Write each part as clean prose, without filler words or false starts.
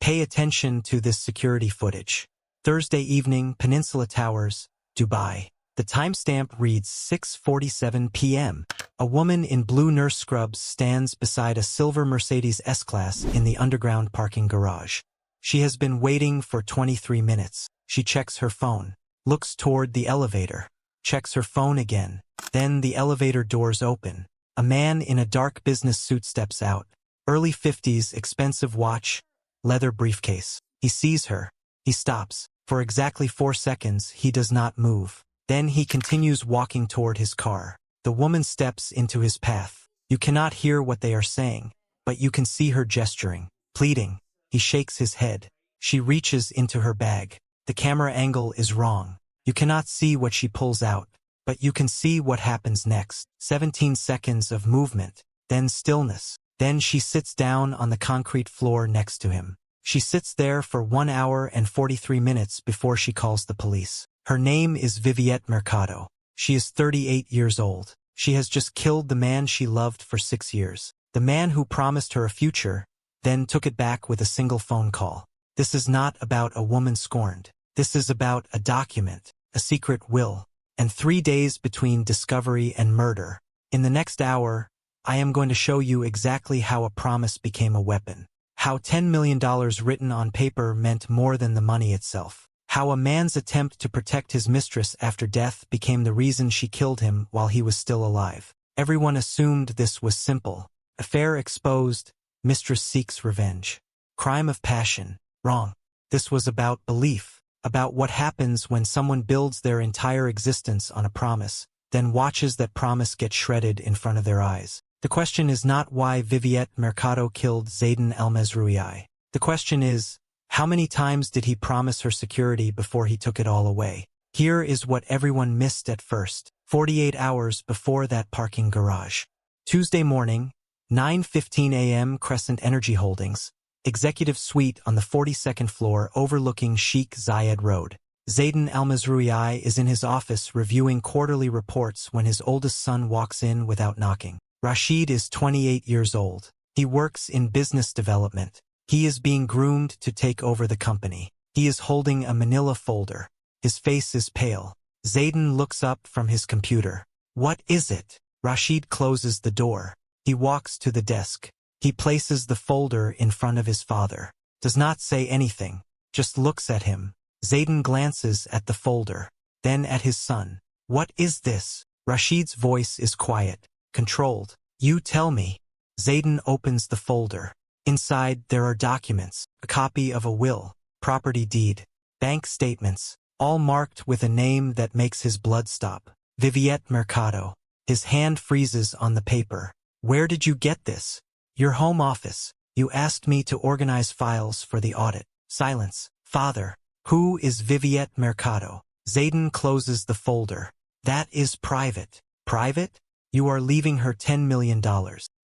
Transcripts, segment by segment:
Pay attention to this security footage. Thursday evening, Peninsula Towers, Dubai. The timestamp reads 6:47 p.m. A woman in blue nurse scrubs stands beside a silver Mercedes S-Class in the underground parking garage. She has been waiting for 23 minutes. She checks her phone, looks toward the elevator, checks her phone again. Then the elevator doors open. A man in a dark business suit steps out. Early 50s, expensive watch, leather briefcase. He sees her. He stops. For exactly 4 seconds, he does not move. Then he continues walking toward his car. The woman steps into his path. You cannot hear what they are saying, but you can see her gesturing, pleading. He shakes his head. She reaches into her bag. The camera angle is wrong. You cannot see what she pulls out, but you can see what happens next. 17 seconds of movement, then stillness. Then she sits down on the concrete floor next to him. She sits there for 1 hour and 43 minutes before she calls the police. Her name is Viviette Mercado. She is 38 years old. She has just killed the man she loved for 6 years. The man who promised her a future, then took it back with a single phone call. This is not about a woman scorned. This is about a document, a secret will, and 3 days between discovery and murder. In the next hour, I am going to show you exactly how a promise became a weapon. How $10 million written on paper meant more than the money itself. How a man's attempt to protect his mistress after death became the reason she killed him while he was still alive. Everyone assumed this was simple. Affair exposed, mistress seeks revenge. Crime of passion. Wrong. This was about belief, about what happens when someone builds their entire existence on a promise, then watches that promise get shredded in front of their eyes. The question is not why Viviette Mercado killed Zayden Al-Mazrouei. The question is, how many times did he promise her security before he took it all away? Here is what everyone missed at first, 48 hours before that parking garage. Tuesday morning, 9:15 a.m. Crescent Energy Holdings, executive suite on the 42nd floor overlooking Sheikh Zayed Road. Zayden Al-Mazrouei is in his office reviewing quarterly reports when his oldest son walks in without knocking. Rashid is 28 years old. He works in business development. He is being groomed to take over the company. He is holding a manila folder. His face is pale. Zayden looks up from his computer. What is it? Rashid closes the door. He walks to the desk. He places the folder in front of his father. Does not say anything, just looks at him. Zayden glances at the folder, then at his son. What is this? Rashid's voice is quiet, controlled. You tell me. Zayden opens the folder. Inside, there are documents, a copy of a will, property deed, bank statements, all marked with a name that makes his blood stop. Viviette Mercado. His hand freezes on the paper. Where did you get this? Your home office. You asked me to organize files for the audit. Silence. Father. Who is Viviette Mercado? Zayden closes the folder. That is private. Private? You are leaving her $10 million.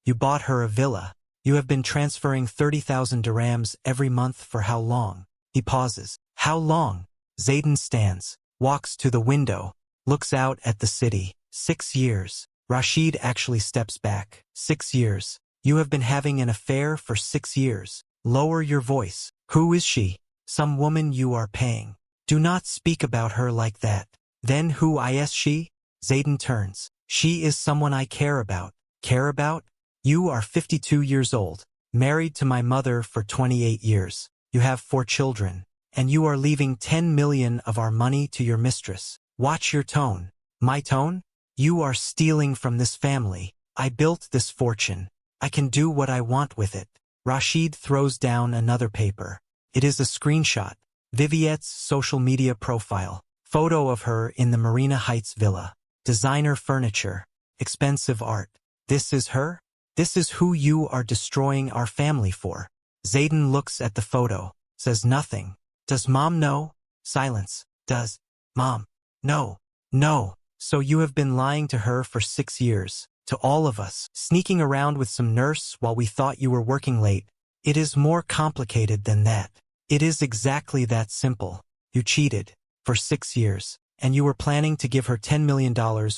You bought her a villa. You have been transferring 30,000 dirhams every month for how long? He pauses. How long? Zayden stands, walks to the window, looks out at the city. 6 years. Rashid actually steps back. 6 years. You have been having an affair for 6 years. Lower your voice. Who is she? Some woman you are paying. Do not speak about her like that. Then who is she? Zayden turns. She is someone I care about. Care about? You are 52 years old, married to my mother for 28 years. You have 4 children, and you are leaving 10 million of our money to your mistress. Watch your tone. My tone? You are stealing from this family. I built this fortune. I can do what I want with it. Rashid throws down another paper. It is a screenshot. Viviette's social media profile. Photo of her in the Marina Heights villa. Designer furniture. Expensive art. This is her? This is who you are destroying our family for. Zayden looks at the photo, says nothing. Does mom know? Silence. Does mom know? No. So you have been lying to her for 6 years. To all of us. Sneaking around with some nurse while we thought you were working late. It is more complicated than that. It is exactly that simple. You cheated. For 6 years. And you were planning to give her $10 million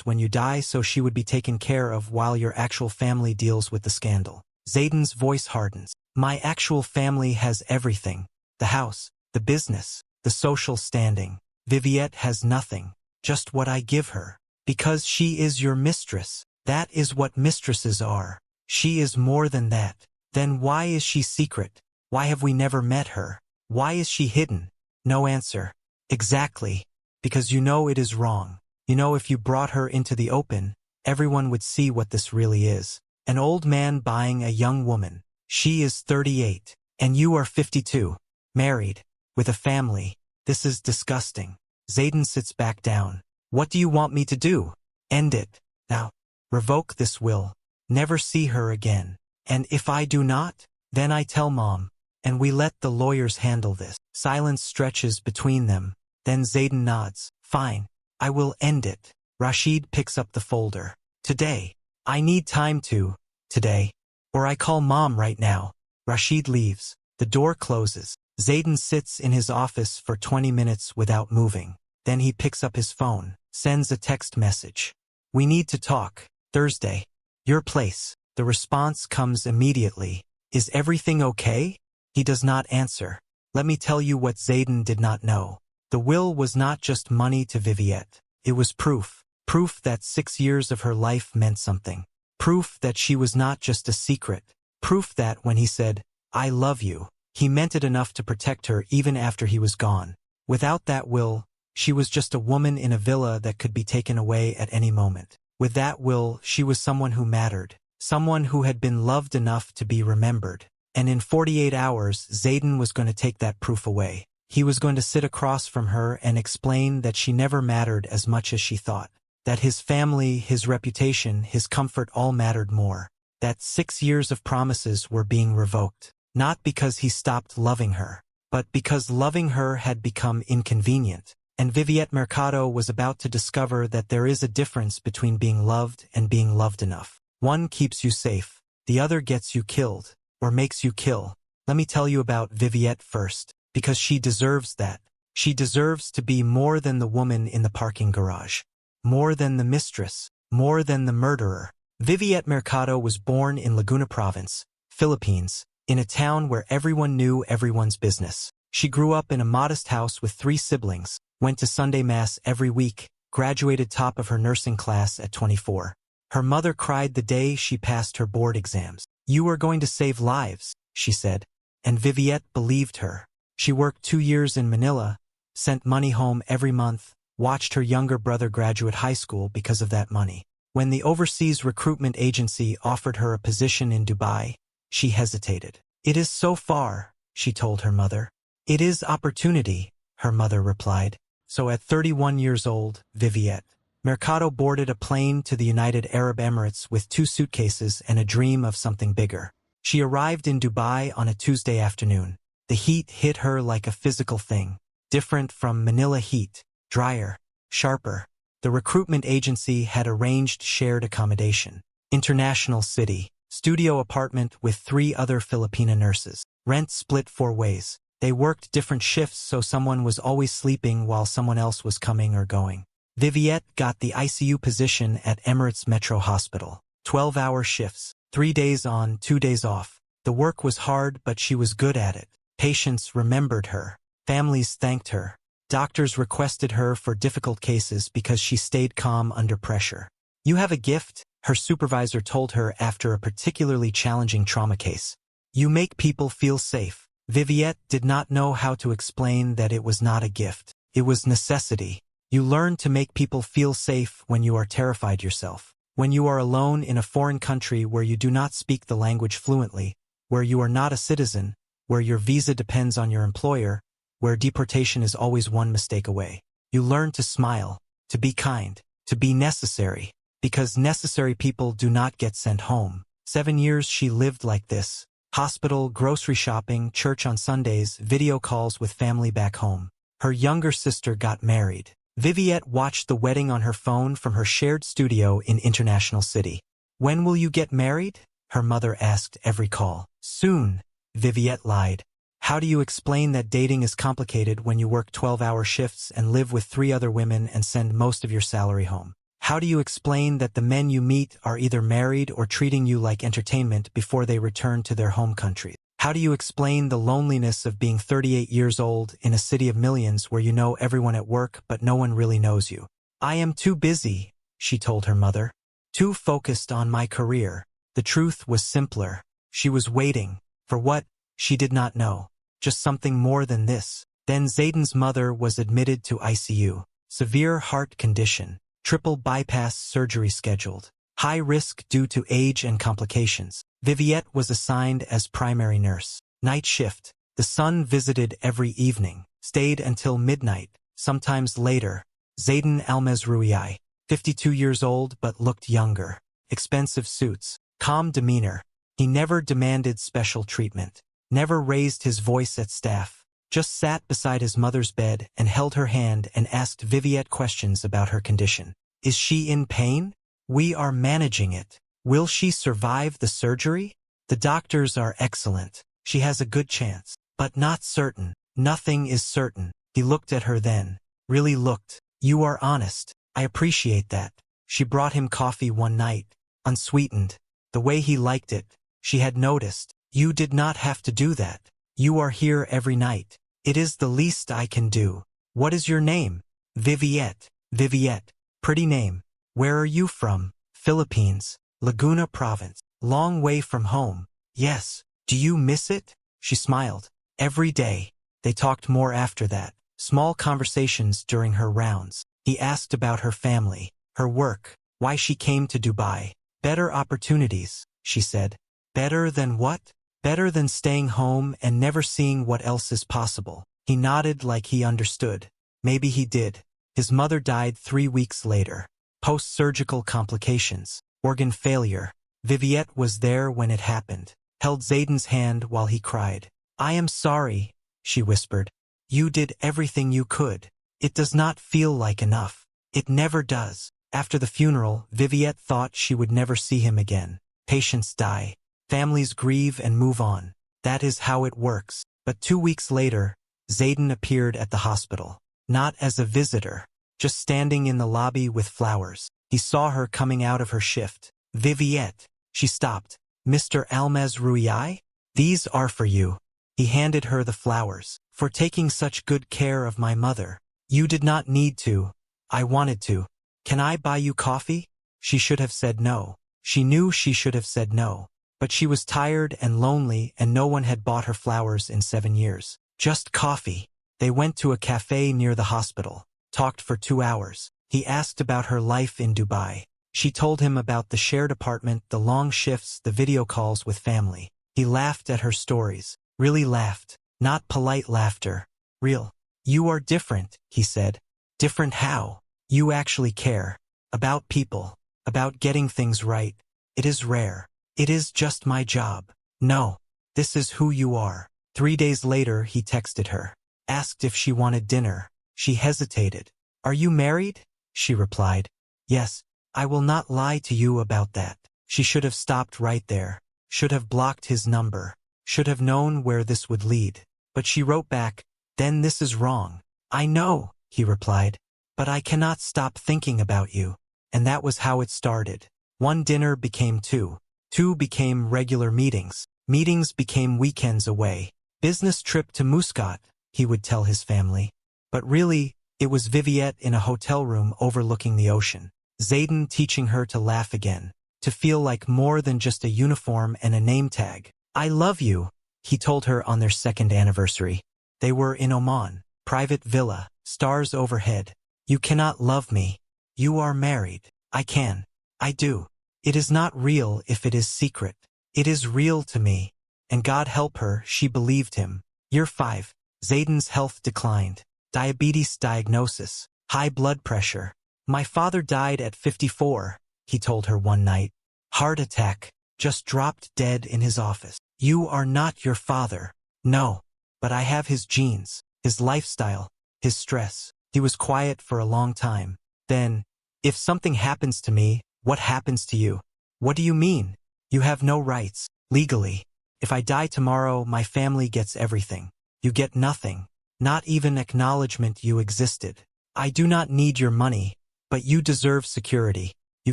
when you die so she would be taken care of while your actual family deals with the scandal. Zayden's voice hardens. My actual family has everything. The house, the business, the social standing. Viviette has nothing, just what I give her. Because she is your mistress. That is what mistresses are. She is more than that. Then why is she secret? Why have we never met her? Why is she hidden? No answer. Exactly. Because you know it is wrong. You know if you brought her into the open, everyone would see what this really is. An old man buying a young woman. She is 38. And you are 52. Married. With a family. This is disgusting. Zayden sits back down. What do you want me to do? End it. Now. Revoke this will. Never see her again. And if I do not, then I tell Mom. And we let the lawyers handle this. Silence stretches between them. Then Zayden nods. Fine. I will end it. Rashid picks up the folder. Today. I need time to. Today. Or I call Mom right now. Rashid leaves. The door closes. Zayden sits in his office for 20 minutes without moving. Then he picks up his phone. Sends a text message. We need to talk. Thursday. Your place. The response comes immediately. Is everything okay? He does not answer. Let me tell you what Zayden did not know. The will was not just money to Viviette. It was proof. Proof that 6 years of her life meant something. Proof that she was not just a secret. Proof that when he said, I love you, he meant it enough to protect her even after he was gone. Without that will, she was just a woman in a villa that could be taken away at any moment. With that will, she was someone who mattered. Someone who had been loved enough to be remembered. And in 48 hours, Zayden was going to take that proof away. He was going to sit across from her and explain that she never mattered as much as she thought. That his family, his reputation, his comfort all mattered more. That 6 years of promises were being revoked. Not because he stopped loving her, but because loving her had become inconvenient. And Viviette Mercado was about to discover that there is a difference between being loved and being loved enough. One keeps you safe. The other gets you killed. Or makes you kill. Let me tell you about Viviette first. Because she deserves that. She deserves to be more than the woman in the parking garage. More than the mistress. More than the murderer. Viviette Mercado was born in Laguna Province, Philippines, in a town where everyone knew everyone's business. She grew up in a modest house with 3 siblings, went to Sunday Mass every week, graduated top of her nursing class at 24. Her mother cried the day she passed her board exams. You are going to save lives, she said. And Viviette believed her. She worked 2 years in Manila, sent money home every month, watched her younger brother graduate high school because of that money. When the overseas recruitment agency offered her a position in Dubai, she hesitated. It is so far, she told her mother. It is opportunity, her mother replied. So at 31 years old, Viviette Mercado boarded a plane to the United Arab Emirates with 2 suitcases and a dream of something bigger. She arrived in Dubai on a Tuesday afternoon. The heat hit her like a physical thing, different from Manila heat, drier, sharper. The recruitment agency had arranged shared accommodation. International city, studio apartment with 3 other Filipina nurses. Rent split 4 ways. They worked different shifts so someone was always sleeping while someone else was coming or going. Viviette got the ICU position at Emirates Metro Hospital. 12-hour shifts, 3 days on, 2 days off. The work was hard, but she was good at it. Patients remembered her. Families thanked her. Doctors requested her for difficult cases because she stayed calm under pressure. You have a gift, her supervisor told her after a particularly challenging trauma case. You make people feel safe. Viviette did not know how to explain that it was not a gift. It was necessity. You learn to make people feel safe when you are terrified yourself. When you are alone in a foreign country where you do not speak the language fluently, where you are not a citizen, where your visa depends on your employer, where deportation is always one mistake away. You learn to smile, to be kind, to be necessary, because necessary people do not get sent home. 7 years she lived like this. Hospital, grocery shopping, church on Sundays, video calls with family back home. Her younger sister got married. Viviette watched the wedding on her phone from her shared studio in International City. When will you get married? Her mother asked every call. Soon, Viviette lied. How do you explain that dating is complicated when you work 12-hour shifts and live with 3 other women and send most of your salary home? How do you explain that the men you meet are either married or treating you like entertainment before they return to their home countries? How do you explain the loneliness of being 38 years old in a city of millions where you know everyone at work but no one really knows you? I am too busy, she told her mother. Too focused on my career. The truth was simpler. She was waiting. For what? She did not know. Just something more than this. Then Zayden's mother was admitted to ICU. Severe heart condition. Triple bypass surgery scheduled. High risk due to age and complications. Viviette was assigned as primary nurse. Night shift. The son visited every evening. Stayed until midnight, sometimes later. Zayden Almezrouei, 52 years old but looked younger. Expensive suits. Calm demeanor. He never demanded special treatment. Never raised his voice at staff. Just sat beside his mother's bed and held her hand and asked Viviette questions about her condition. Is she in pain? We are managing it. Will she survive the surgery? The doctors are excellent. She has a good chance. But not certain. Nothing is certain. He looked at her then. Really looked. You are honest. I appreciate that. She brought him coffee one night. Unsweetened. The way he liked it. She had noticed. You did not have to do that. You are here every night. It is the least I can do. What is your name? Viviette. Viviette. Pretty name. Where are you from? Philippines. Laguna Province. Long way from home. Yes. Do you miss it? She smiled. Every day. They talked more after that. Small conversations during her rounds. He asked about her family, her work, why she came to Dubai. Better opportunities, she said. Better than what? Better than staying home and never seeing what else is possible. He nodded like he understood. Maybe he did. His mother died 3 weeks later. Post-surgical complications. Organ failure. Viviette was there when it happened. Held Zayden's hand while he cried. I am sorry, she whispered. You did everything you could. It does not feel like enough. It never does. After the funeral, Viviette thought she would never see him again. Patients die. Families grieve and move on. That is how it works. But 2 weeks later, Zayden appeared at the hospital. Not as a visitor. Just standing in the lobby with flowers. He saw her coming out of her shift. Viviette. She stopped. Mr. Almezrouei? These are for you. He handed her the flowers. For taking such good care of my mother. You did not need to. I wanted to. Can I buy you coffee? She should have said no. She knew she should have said no. But she was tired and lonely and no one had bought her flowers in 7 years. Just coffee. They went to a cafe near the hospital. Talked for 2 hours. He asked about her life in Dubai. She told him about the shared apartment, the long shifts, the video calls with family. He laughed at her stories. Really laughed. Not polite laughter. Real. You are different, he said. Different how? You actually care. About people. About getting things right. It is rare. It is just my job. No. This is who you are. 3 days later, he texted her. Asked if she wanted dinner. She hesitated. Are you married? She replied. Yes. I will not lie to you about that. She should have stopped right there. Should have blocked his number. Should have known where this would lead. But she wrote back, then this is wrong. I know, he replied. But I cannot stop thinking about you. And that was how it started. 1 dinner became 2. 2 became regular meetings. Meetings became weekends away. Business trip to Muscat, he would tell his family. But really, it was Viviette in a hotel room overlooking the ocean. Zayden teaching her to laugh again. To feel like more than just a uniform and a name tag. I love you, he told her on their 2nd anniversary. They were in Oman. Private villa. Stars overhead. You cannot love me. You are married. I can. I do. It is not real if it is secret. It is real to me. And God help her, she believed him. Year 5. Zayden's health declined. Diabetes diagnosis. High blood pressure. My father died at 54, he told her one night. Heart attack. Just dropped dead in his office. You are not your father. No. But I have his genes, his lifestyle, his stress. He was quiet for a long time. Then, if something happens to me, what happens to you? What do you mean? You have no rights, legally. If I die tomorrow, my family gets everything. You get nothing. Not even acknowledgement you existed. I do not need your money, but you deserve security. You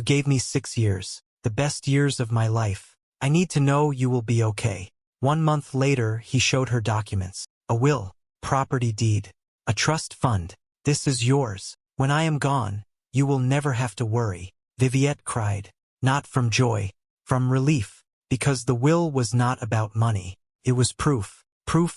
gave me 6 years, the best years of my life. I need to know you will be okay. 1 month later, he showed her documents. A will, property deed, a trust fund. This is yours. When I am gone, you will never have to worry. Viviette cried, not from joy, from relief, because the will was not about money. It was proof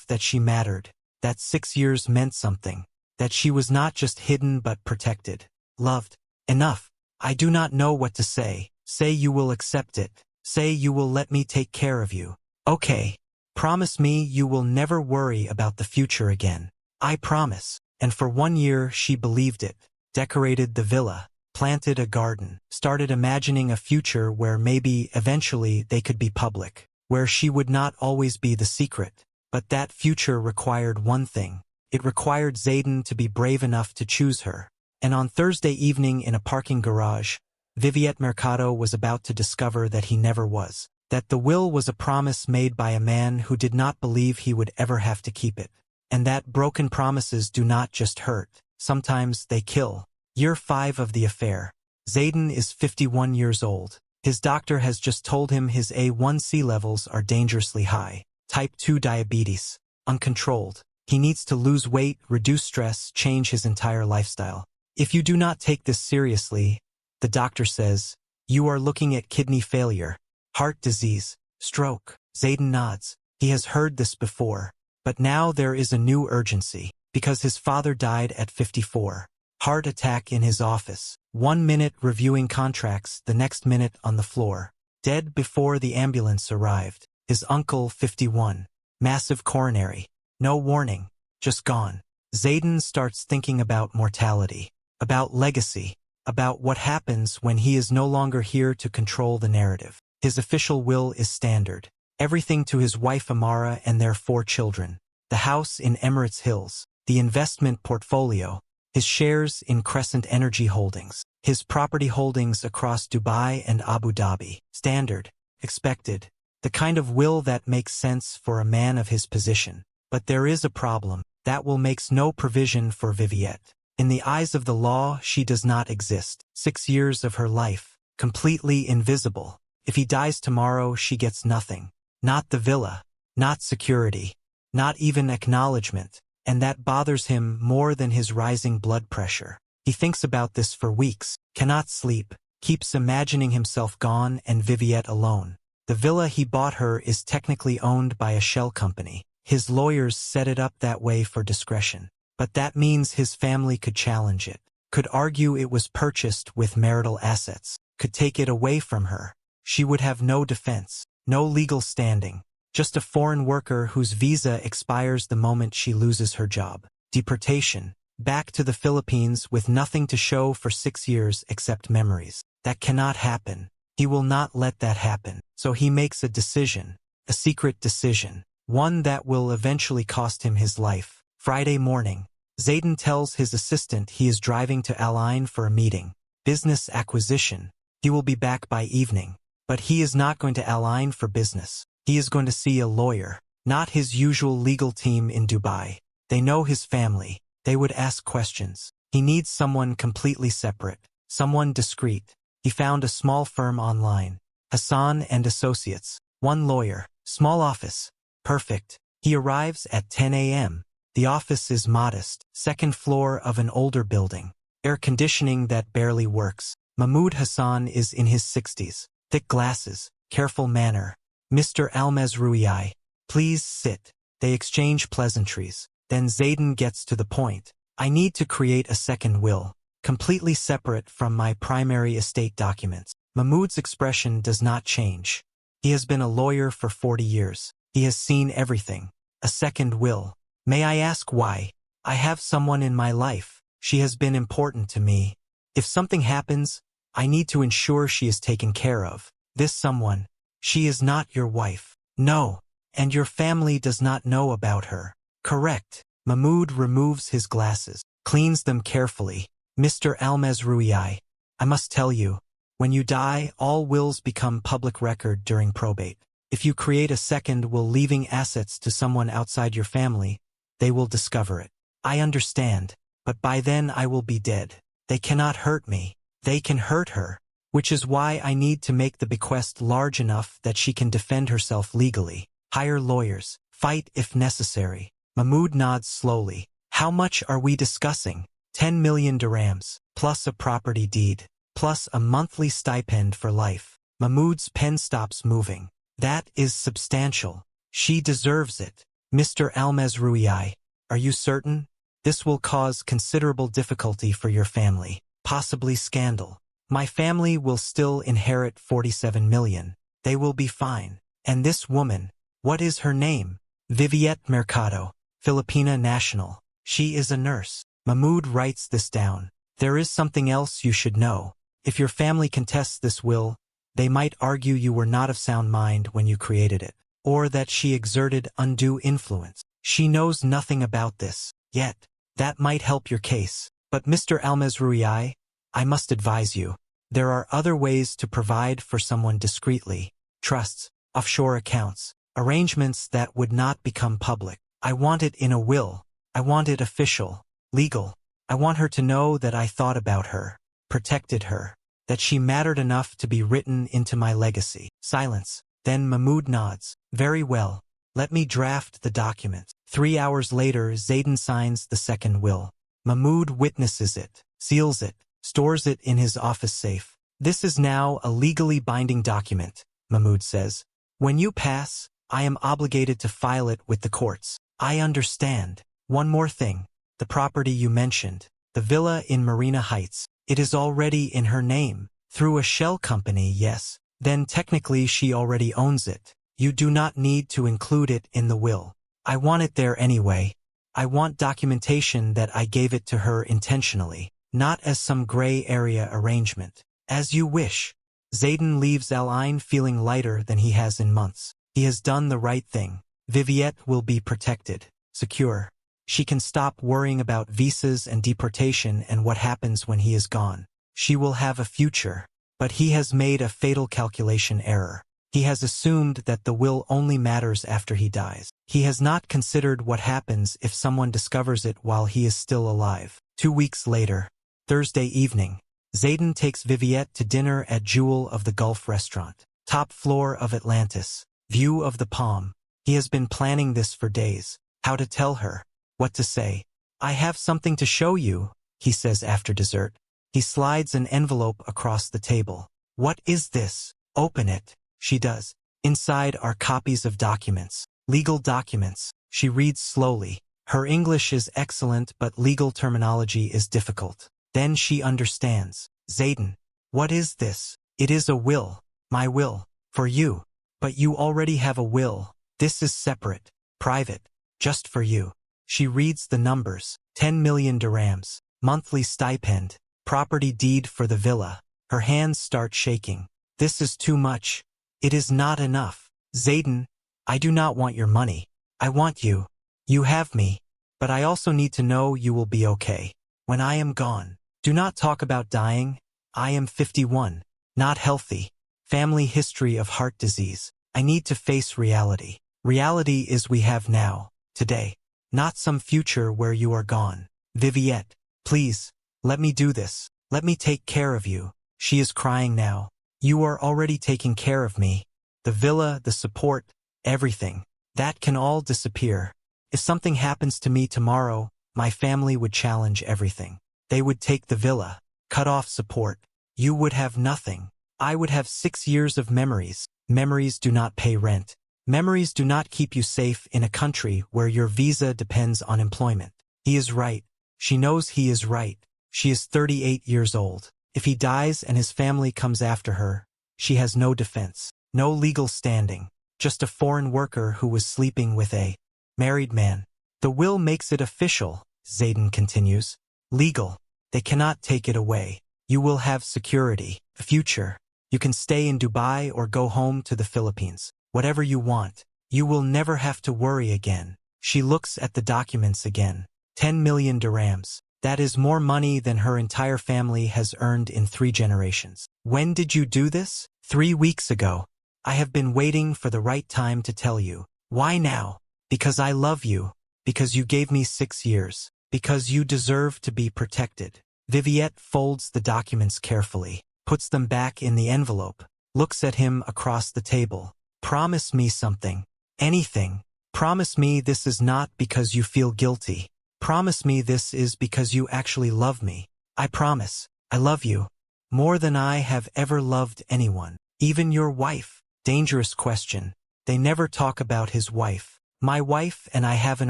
that she mattered, that 6 years meant something, that she was not just hidden but protected, loved. Enough. I do not know what to say. Say you will accept it. Say you will let me take care of you. Okay. Promise me you will never worry about the future again. I promise. And for 1 year she believed it, decorated the villa, planted a garden, started imagining a future where maybe eventually they could be public, where she would not always be the secret. But that future required one thing. It required Zayden to be brave enough to choose her. And on Thursday evening in a parking garage, Viviette Mercado was about to discover that he never was, that the will was a promise made by a man who did not believe he would ever have to keep it. And that broken promises do not just hurt, sometimes they kill. Year 5 of the affair. Zayden is 51 years old. His doctor has just told him his A1C levels are dangerously high. Type 2 diabetes. Uncontrolled. He needs to lose weight, reduce stress, change his entire lifestyle. If you do not take this seriously, the doctor says, you are looking at kidney failure, heart disease, stroke. Zayden nods. He has heard this before. But now there is a new urgency, because his father died at 54. Heart attack in his office. 1 minute reviewing contracts, the next minute on the floor. Dead before the ambulance arrived. His uncle, 51. Massive coronary. No warning. Just gone. Zayden starts thinking about mortality, about legacy, about what happens when he is no longer here to control the narrative. His official will is standard. Everything to his wife Amara and their 4 children. The house in Emirates Hills. The investment portfolio. His shares in Crescent Energy Holdings. His property holdings across Dubai and Abu Dhabi. Standard. Expected. The kind of will that makes sense for a man of his position. But there is a problem. That will makes no provision for Viviette. In the eyes of the law, she does not exist. 6 years of her life. Completely invisible. If he dies tomorrow, she gets nothing. Not the villa. Not security. Not even acknowledgement. And that bothers him more than his rising blood pressure. He thinks about this for weeks, cannot sleep, keeps imagining himself gone and Viviette alone. The villa he bought her is technically owned by a shell company. His lawyers set it up that way for discretion. But that means his family could challenge it, could argue it was purchased with marital assets, could take it away from her. She would have no defense, no legal standing, just a foreign worker whose visa expires the moment she loses her job. Deportation, back to the Philippines with nothing to show for 6 years except memories. That cannot happen. He will not let that happen. So he makes a decision, a secret decision, one that will eventually cost him his life. Friday morning, Zayden tells his assistant he is driving to Al Ain for a meeting. Business acquisition. He will be back by evening. But he is not going to Al Ain for business. He is going to see a lawyer, not his usual legal team in Dubai. They know his family. They would ask questions. He needs someone completely separate, someone discreet. He found a small firm online. Hassan and Associates. 1 lawyer. Small office. Perfect. He arrives at 10 a.m. The office is modest. 2nd floor of an older building. Air conditioning that barely works. Mahmoud Hassan is in his 60s. Thick glasses. Careful manner. Mr. Almazrouei, please sit. They exchange pleasantries. Then Zayden gets to the point. I need to create a second will, completely separate from my primary estate documents. Mahmoud's expression does not change. He has been a lawyer for 40 years. He has seen everything. A second will. May I ask why? I have someone in my life. She has been important to me. If something happens, I need to ensure she is taken care of. This someone. She is not your wife. No. And your family does not know about her. Correct. Mahmoud removes his glasses, cleans them carefully. Mr. Almazrouei, I must tell you, when you die, all wills become public record during probate. If you create a second will leaving assets to someone outside your family, they will discover it. I understand, but by then I will be dead. They cannot hurt me. They can hurt her. Which is why I need to make the bequest large enough that she can defend herself legally. Hire lawyers. Fight if necessary. Mahmoud nods slowly. How much are we discussing? 10 million dirhams, plus a property deed, plus a monthly stipend for life. Mahmoud's pen stops moving. That is substantial. She deserves it. Mr. Al-Mazrouei, are you certain? This will cause considerable difficulty for your family, possibly scandal. My family will still inherit 47 million. They will be fine. And this woman, what is her name? Viviette Mercado, Filipina national. She is a nurse. Mahmoud writes this down. There is something else you should know. If your family contests this will, they might argue you were not of sound mind when you created it, or that she exerted undue influence. She knows nothing about this, yet. That might help your case. But Mr. Al-Mazrouei, I must advise you. There are other ways to provide for someone discreetly. Trusts, offshore accounts, arrangements that would not become public. I want it in a will. I want it official, legal. I want her to know that I thought about her, protected her, that she mattered enough to be written into my legacy. Silence. Then Mahmoud nods. Very well. Let me draft the documents. 3 hours later, Zayden signs the second will. Mahmoud witnesses it, seals it, stores it in his office safe. This is now a legally binding document, Mahmoud says. When you pass, I am obligated to file it with the courts. I understand. One more thing. The property you mentioned, the villa in Marina Heights, it is already in her name. Through a shell company, yes. Then technically she already owns it. You do not need to include it in the will. I want it there anyway. I want documentation that I gave it to her intentionally, not as some gray area arrangement. As you wish. Zayden leaves Al Ain feeling lighter than he has in months. He has done the right thing. Viviette will be protected, secure. She can stop worrying about visas and deportation and what happens when he is gone. She will have a future. But he has made a fatal calculation error. He has assumed that the will only matters after he dies. He has not considered what happens if someone discovers it while he is still alive. 2 weeks later, Thursday evening, Zayden takes Viviette to dinner at Jewel of the Gulf restaurant. Top floor of Atlantis. View of the Palm. He has been planning this for days. How to tell her. What to say. I have something to show you, he says after dessert. He slides an envelope across the table. What is this? Open it. She does. Inside are copies of documents. Legal documents. She reads slowly. Her English is excellent, but legal terminology is difficult. Then she understands. Zayden. What is this? It is a will. My will. For you. But you already have a will. This is separate. Private. Just for you. She reads the numbers. 10 million dirhams. Monthly stipend. Property deed for the villa. Her hands start shaking. This is too much. It is not enough. Zayden, I do not want your money. I want you. You have me. But I also need to know you will be okay. When I am gone. Do not talk about dying. I am 51. Not healthy. Family history of heart disease. I need to face reality. Reality is we have now. Today. Not some future where you are gone. Viviette, please. Let me do this. Let me take care of you. She is crying now. You are already taking care of me. The villa, the support, everything. That can all disappear. If something happens to me tomorrow, my family would challenge everything. They would take the villa, cut off support. You would have nothing. I would have 6 years of memories. Memories do not pay rent. Memories do not keep you safe in a country where your visa depends on employment. He is right. She knows he is right. She is 38 years old. If he dies and his family comes after her, she has no defense, no legal standing, just a foreign worker who was sleeping with a married man. The will makes it official, Zayden continues. Legal. They cannot take it away. You will have security, a future. You can stay in Dubai or go home to the Philippines. Whatever you want. You will never have to worry again. She looks at the documents again. 10 million dirhams. That is more money than her entire family has earned in 3 generations. When did you do this? 3 weeks ago. I have been waiting for the right time to tell you. Why now? Because I love you. Because you gave me 6 years. Because you deserve to be protected. Viviette folds the documents carefully, puts them back in the envelope, looks at him across the table. Promise me something. Anything. Promise me this is not because you feel guilty. Promise me this is because you actually love me. I promise. I love you. More than I have ever loved anyone. Even your wife. Dangerous question. They never talk about his wife. My wife and I have an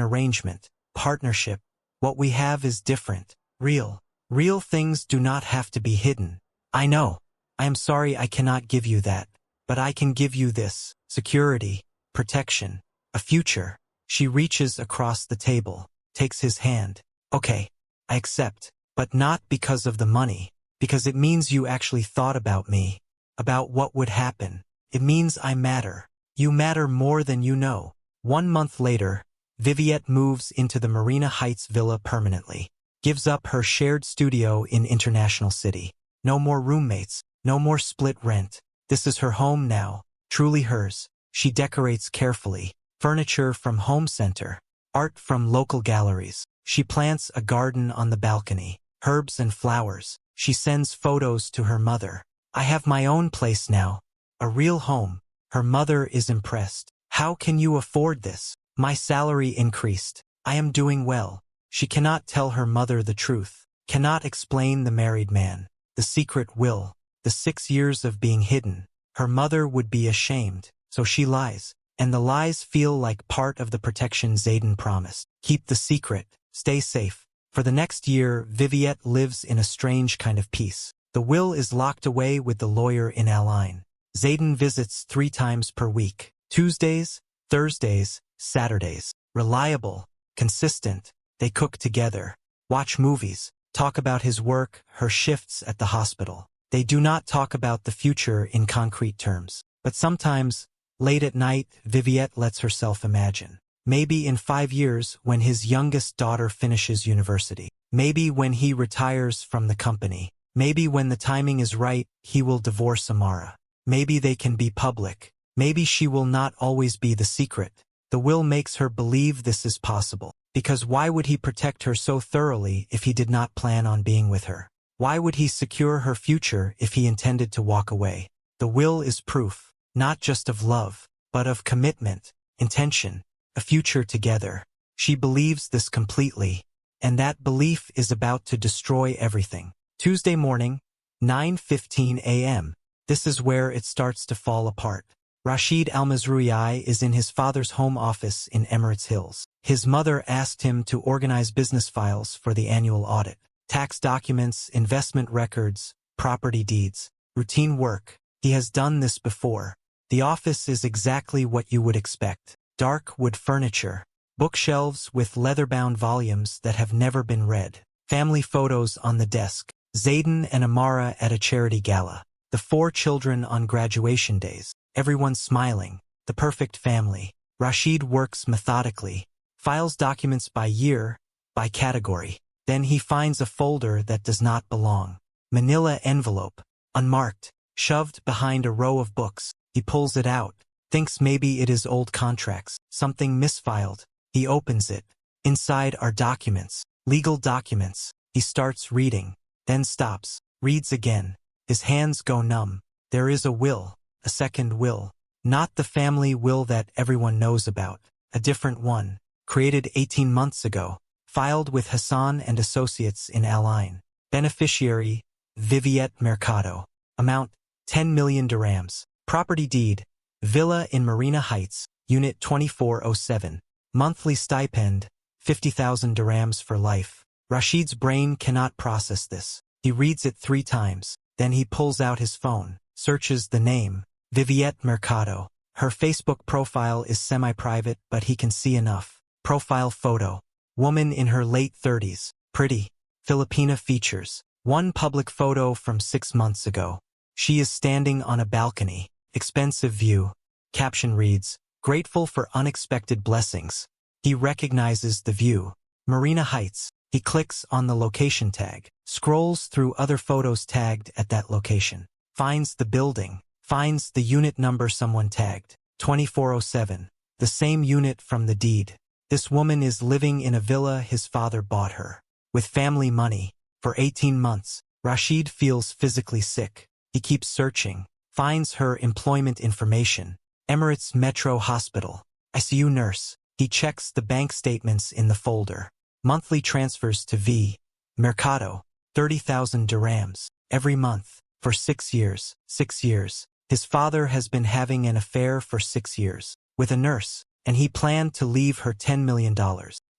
arrangement. Partnership. What we have is different. Real. Real things do not have to be hidden. I know. I am sorry I cannot give you that. But I can give you this. Security. Protection. A future. She reaches across the table. Takes his hand. Okay. I accept. But not because of the money. Because it means you actually thought about me. About what would happen. It means I matter. You matter more than you know. 1 month later, Viviette moves into the Marina Heights villa permanently. Gives up her shared studio in International City. No more roommates. No more split rent. This is her home now. Truly hers. She decorates carefully. Furniture from home center. Art from local galleries. She plants a garden on the balcony. Herbs and flowers. She sends photos to her mother. I have my own place now. A real home. Her mother is impressed. How can you afford this? My salary increased. I am doing well. She cannot tell her mother the truth. Cannot explain the married man. The secret will. The 6 years of being hidden. Her mother would be ashamed. So she lies. And the lies feel like part of the protection Zayden promised. Keep the secret. Stay safe. For the next year, Viviette lives in a strange kind of peace. The will is locked away with the lawyer in Align. Zayden visits 3 times per week. Tuesdays, Thursdays, Saturdays. Reliable. Consistent. They cook together. Watch movies. Talk about his work, her shifts at the hospital. They do not talk about the future in concrete terms. But sometimes, late at night, Viviette lets herself imagine. Maybe in 5 years when his youngest daughter finishes university. Maybe when he retires from the company. Maybe when the timing is right, he will divorce Amara. Maybe they can be public. Maybe she will not always be the secret. The will makes her believe this is possible. Because why would he protect her so thoroughly if he did not plan on being with her? Why would he secure her future if he intended to walk away? The will is proof, not just of love, but of commitment, intention, a future together. She believes this completely, and that belief is about to destroy everything. Tuesday morning, 9:15 a.m. This is where it starts to fall apart. Rashid Al-Mazrui is in his father's home office in Emirates Hills. His mother asked him to organize business files for the annual audit. Tax documents, investment records, property deeds, routine work. He has done this before. The office is exactly what you would expect. Dark wood furniture, bookshelves with leather-bound volumes that have never been read, family photos on the desk, Zayden and Amara at a charity gala, the 4 children on graduation days, everyone smiling, the perfect family. Rashid works methodically, files documents by year, by category. Then he finds a folder that does not belong. Manila envelope, unmarked, shoved behind a row of books. He pulls it out, thinks maybe it is old contracts, something misfiled. He opens it. Inside are documents, legal documents. He starts reading, then stops, reads again. His hands go numb. There is a will, a second will. Not the family will that everyone knows about. A different one, created 18 months ago. Filed with Hassan and Associates in Align. Beneficiary, Viviette Mercado. Amount, 10 million dirhams. Property deed, Villa in Marina Heights, Unit 2407. Monthly stipend, 50,000 dirhams for life. Rashid's brain cannot process this. He reads it 3 times. Then he pulls out his phone, searches the name, Viviette Mercado. Her Facebook profile is semi-private, but he can see enough. Profile photo. Woman in her late 30s, pretty, Filipina features. One public photo from 6 months ago. She is standing on a balcony, expensive view. Caption reads, grateful for unexpected blessings. He recognizes the view. Marina Heights. He clicks on the location tag, scrolls through other photos tagged at that location. Finds the building, finds the unit number someone tagged, 2407, the same unit from the deed. This woman is living in a villa his father bought her. With family money. For 18 months, Rashid feels physically sick. He keeps searching, finds her employment information. Emirates Metro Hospital. ICU nurse. He checks the bank statements in the folder. Monthly transfers to V. Mercado. 30,000 dirhams. Every month. For 6 years. 6 years. His father has been having an affair for 6 years. With a nurse. And he planned to leave her $10 million.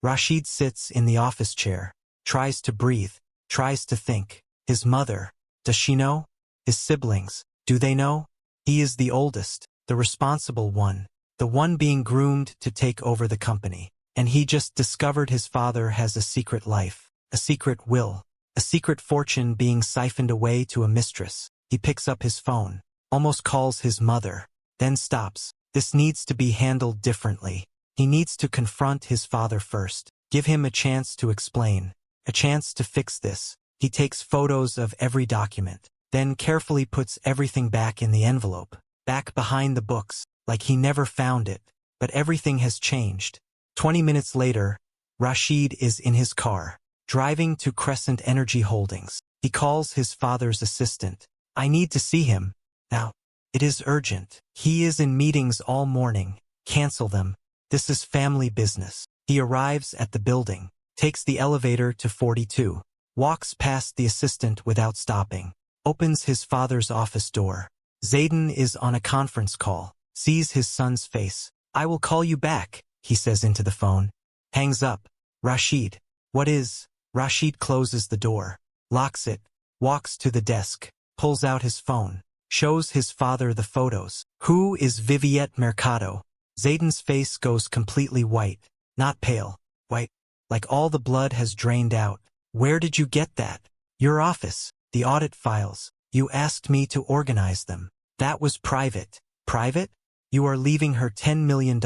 Rashid sits in the office chair. Tries to breathe. Tries to think. His mother. Does she know? His siblings. Do they know? He is the oldest. The responsible one. The one being groomed to take over the company. And he just discovered his father has a secret life. A secret will. A secret fortune being siphoned away to a mistress. He picks up his phone. Almost calls his mother. Then stops. This needs to be handled differently. He needs to confront his father first. Give him a chance to explain. A chance to fix this. He takes photos of every document. Then carefully puts everything back in the envelope. Back behind the books. Like he never found it. But everything has changed. 20 minutes later, Rashid is in his car. Driving to Crescent Energy Holdings. He calls his father's assistant. I need to see him. Now. It is urgent. He is in meetings all morning. Cancel them. This is family business. He arrives at the building. Takes the elevator to 42. Walks past the assistant without stopping. Opens his father's office door. Zayden is on a conference call. Sees his son's face. I will call you back, he says into the phone. Hangs up. Rashid. What is? Rashid closes the door. Locks it. Walks to the desk. Pulls out his phone. Shows his father the photos. Who is Viviette Mercado? Zayden's face goes completely white. Not pale. White. Like all the blood has drained out. Where did you get that? Your office. The audit files. You asked me to organize them. That was private. Private? You are leaving her $10 million.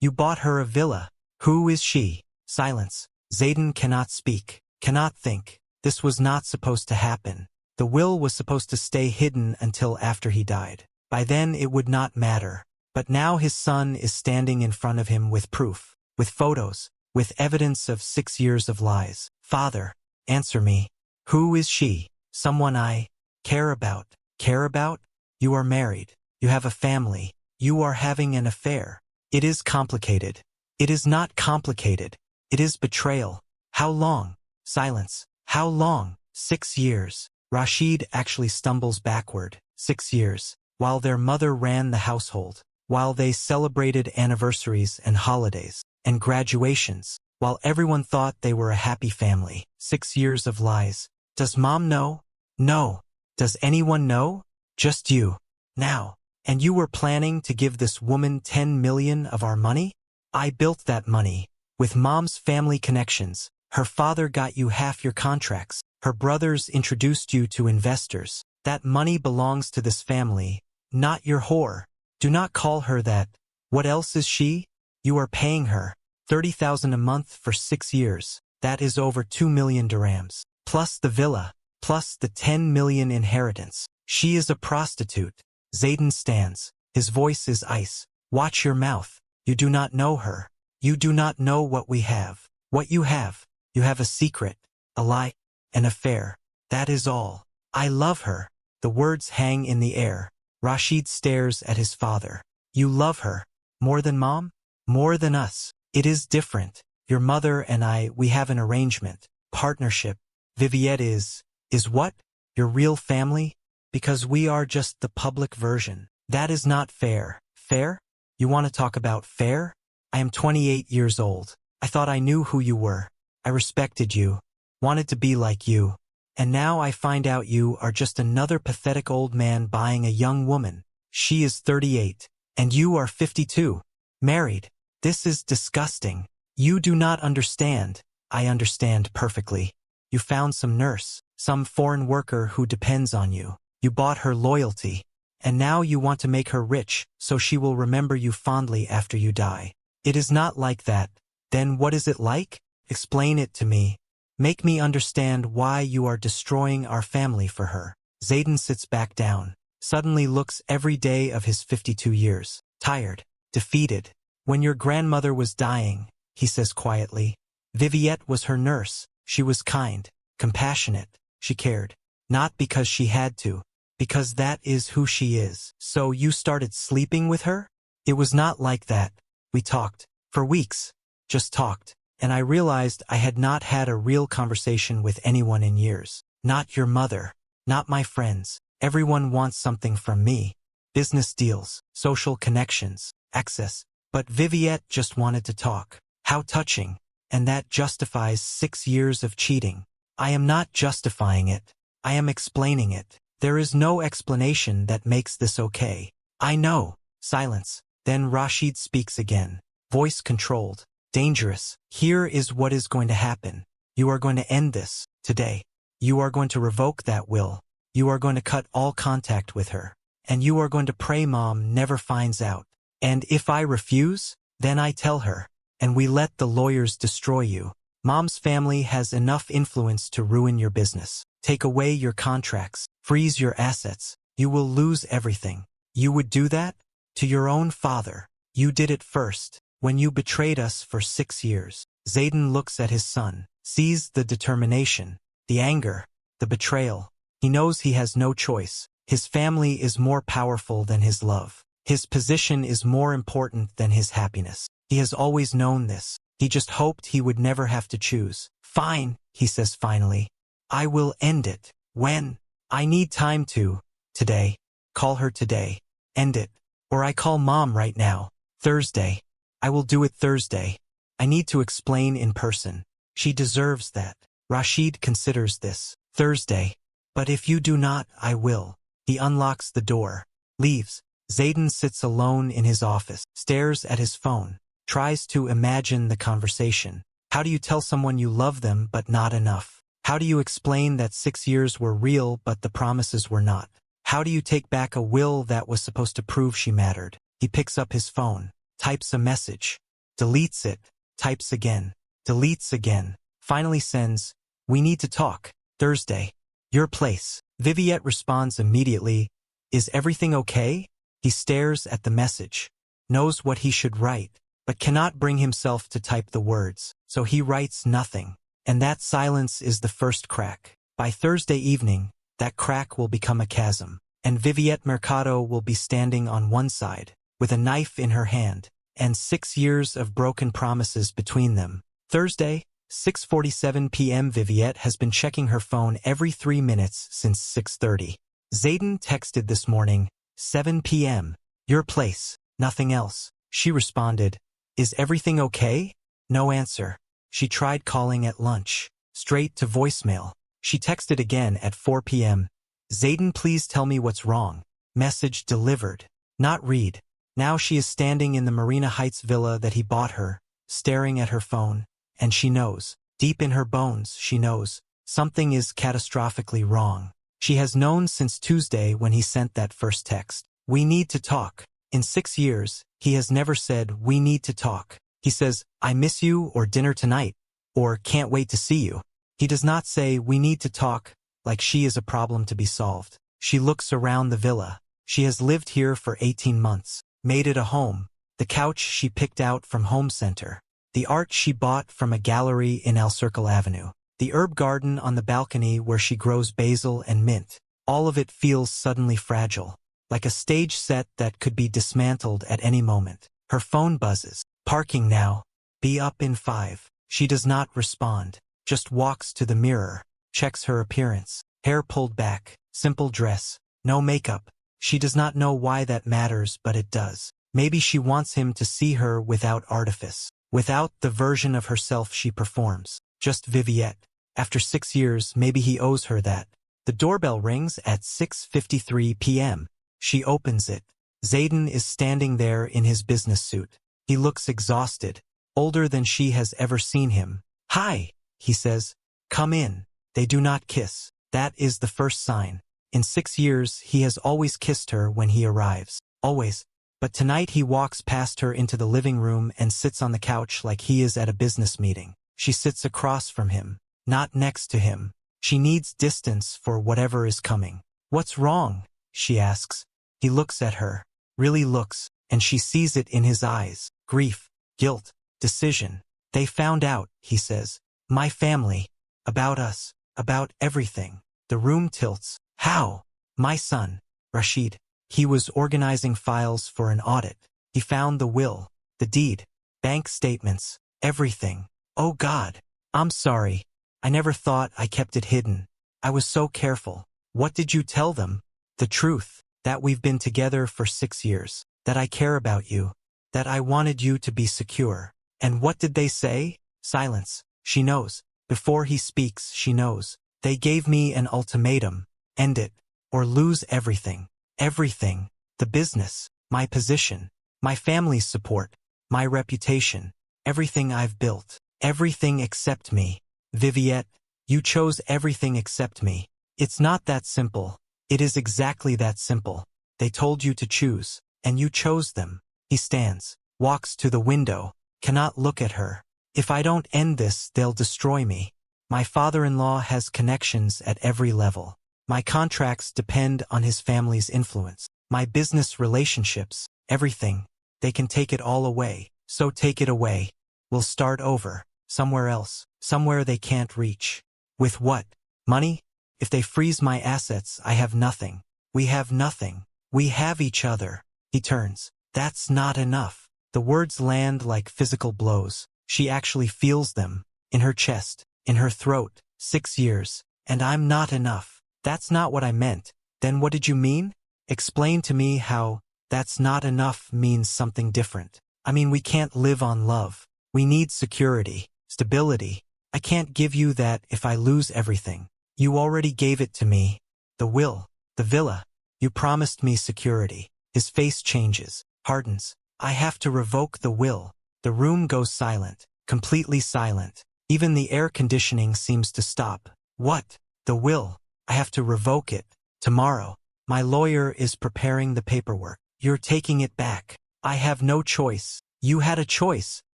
You bought her a villa. Who is she? Silence. Zayden cannot speak. Cannot think. This was not supposed to happen. The will was supposed to stay hidden until after he died. By then it would not matter. But now his son is standing in front of him with proof. With photos. With evidence of 6 years of lies. Father, answer me. Who is she? Someone I care about. Care about? You are married. You have a family. You are having an affair. It is complicated. It is not complicated. It is betrayal. How long? Silence. How long? 6 years. Rashid actually stumbles backward. 6 years. While their mother ran the household. While they celebrated anniversaries and holidays. And graduations. While everyone thought they were a happy family. 6 years of lies. Does mom know? No. Does anyone know? Just you. Now. And you were planning to give this woman 10 million of our money? I built that money. With mom's family connections. Her father got you half your contracts. Her brothers introduced you to investors. That money belongs to this family, not your whore. Do not call her that. What else is she? You are paying her 30,000 a month for 6 years. That is over 2 million dirhams. Plus the villa. Plus the 10 million inheritance. She is a prostitute. Zayden stands. His voice is ice. Watch your mouth. You do not know her. You do not know what we have. What you have. You have a secret. A lie. An affair. That is all. I love her. The words hang in the air. Rashid stares at his father. You love her. More than mom? More than us. It is different. Your mother and I, we have an arrangement. Partnership. Viviette is what? Your real family? Because we are just the public version. That is not fair. Fair? You want to talk about fair? I am 28 years old. I thought I knew who you were. I respected you. Wanted to be like you. And now I find out you are just another pathetic old man buying a young woman. She is 38. And you are 52. Married. This is disgusting. You do not understand. I understand perfectly. You found some nurse, some foreign worker who depends on you. You bought her loyalty. And now you want to make her rich, so she will remember you fondly after you die. It is not like that. Then what is it like? Explain it to me. Make me understand why you are destroying our family for her. Zayden sits back down. Suddenly looks every day of his 52 years. Tired. Defeated. When your grandmother was dying, he says quietly. Viviette was her nurse. She was kind. Compassionate. She cared. Not because she had to. Because that is who she is. So you started sleeping with her? It was not like that. We talked. For weeks. Just talked. And I realized I had not had a real conversation with anyone in years. Not your mother. Not my friends. Everyone wants something from me. Business deals, social connections, access. But Viviette just wanted to talk. How touching. And that justifies 6 years of cheating. I am not justifying it. I am explaining it. There is no explanation that makes this okay. I know. Silence. Then Rashid speaks again. Voice controlled. Dangerous. Here is what is going to happen. You are going to end this, today. You are going to revoke that will. You are going to cut all contact with her. And you are going to pray Mom never finds out. And if I refuse, then I tell her. And we let the lawyers destroy you. Mom's family has enough influence to ruin your business. Take away your contracts. Freeze your assets. You will lose everything. You would do that? To your own father. You did it first. When you betrayed us for 6 years. Zayden looks at his son. Sees the determination. The anger. The betrayal. He knows he has no choice. His family is more powerful than his love. His position is more important than his happiness. He has always known this. He just hoped he would never have to choose. Fine, he says finally. I will end it. When? I need time to. Today. Call her today. End it. Or I call Mom right now. Thursday. I will do it Thursday. I need to explain in person. She deserves that. Rashid considers this. Thursday. But if you do not, I will. He unlocks the door. Leaves. Zayden sits alone in his office. Stares at his phone. Tries to imagine the conversation. How do you tell someone you love them but not enough? How do you explain that 6 years were real but the promises were not? How do you take back a will that was supposed to prove she mattered? He picks up his phone. Types a message. Deletes it. Types again. Deletes again. Finally sends, we need to talk. Thursday. Your place. Viviette responds immediately. Is everything okay? He stares at the message. Knows what he should write, but cannot bring himself to type the words, so he writes nothing. And that silence is the first crack. By Thursday evening, that crack will become a chasm, and Viviette Mercado will be standing on one side, with a knife in her hand, and 6 years of broken promises between them. Thursday, 6:47 p.m. Viviette has been checking her phone every 3 minutes since 6:30. Zayden texted this morning, 7 p.m. Your place, nothing else. She responded, is everything okay? No answer. She tried calling at lunch. Straight to voicemail. She texted again at 4 p.m. Zayden, please tell me what's wrong. Message delivered. Not read. Now she is standing in the Marina Heights villa that he bought her, staring at her phone, and she knows, deep in her bones she knows, something is catastrophically wrong. She has known since Tuesday when he sent that first text. We need to talk. In 6 years, he has never said, we need to talk. He says, I miss you, or dinner tonight, or can't wait to see you. He does not say, we need to talk, like she is a problem to be solved. She looks around the villa. She has lived here for 18 months, made it a home. The couch she picked out from Home Center. The art she bought from a gallery in El Circle Avenue. The herb garden on the balcony where she grows basil and mint. All of it feels suddenly fragile, like a stage set that could be dismantled at any moment. Her phone buzzes. Parking now. Be up in 5. She does not respond. Just walks to the mirror. Checks her appearance. Hair pulled back. Simple dress. No makeup. She does not know why that matters, but it does. Maybe she wants him to see her without artifice. Without the version of herself she performs. Just Viviette. After 6 years, maybe he owes her that. The doorbell rings at 6:53 p.m. She opens it. Zayden is standing there in his business suit. He looks exhausted, older than she has ever seen him. Hi, he says. Come in. They do not kiss. That is the first sign. In 6 years, he has always kissed her when he arrives. Always. But tonight he walks past her into the living room and sits on the couch like he is at a business meeting. She sits across from him, not next to him. She needs distance for whatever is coming. What's wrong? She asks. He looks at her, really looks, and she sees it in his eyes. Grief, guilt, decision. They found out, he says. My family. About us. About everything. The room tilts. How? My son, Rashid. He was organizing files for an audit. He found the will. the deed, bank statements, everything. Oh God. I'm sorry. I never thought I kept it hidden. I was so careful. What did you tell them? The truth, that we've been together for 6 years, that I care about you, that I wanted you to be secure. And what did they say? Silence. She knows. Before he speaks, she knows. They gave me an ultimatum. End it, or lose everything. Everything. The business, my position, my family's support, my reputation, everything I've built, everything except me. Viviette, you chose everything except me. It's not that simple. It is exactly that simple. They told you to choose, and you chose them. He stands, walks to the window, cannot look at her. If I don't end this, they'll destroy me. My father-in-law has connections at every level. My contracts depend on his family's influence. My business relationships, everything. They can take it all away. So take it away. We'll start over, somewhere else, somewhere they can't reach. With what? Money? If they freeze my assets, I have nothing. We have nothing. We have each other. He turns. That's not enough. The words land like physical blows. She actually feels them. In her chest, in her throat. 6 years. And I'm not enough. That's not what I meant. Then what did you mean? Explain to me how that's not enough means something different. I mean, we can't live on love. We need security, stability. I can't give you that if I lose everything. You already gave it to me. The will, the villa. You promised me security. His face changes, hardens. I have to revoke the will. The room goes silent, completely silent. Even the air conditioning seems to stop. What? The will. I have to revoke it. Tomorrow. My lawyer is preparing the paperwork. You're taking it back. I have no choice. You had a choice.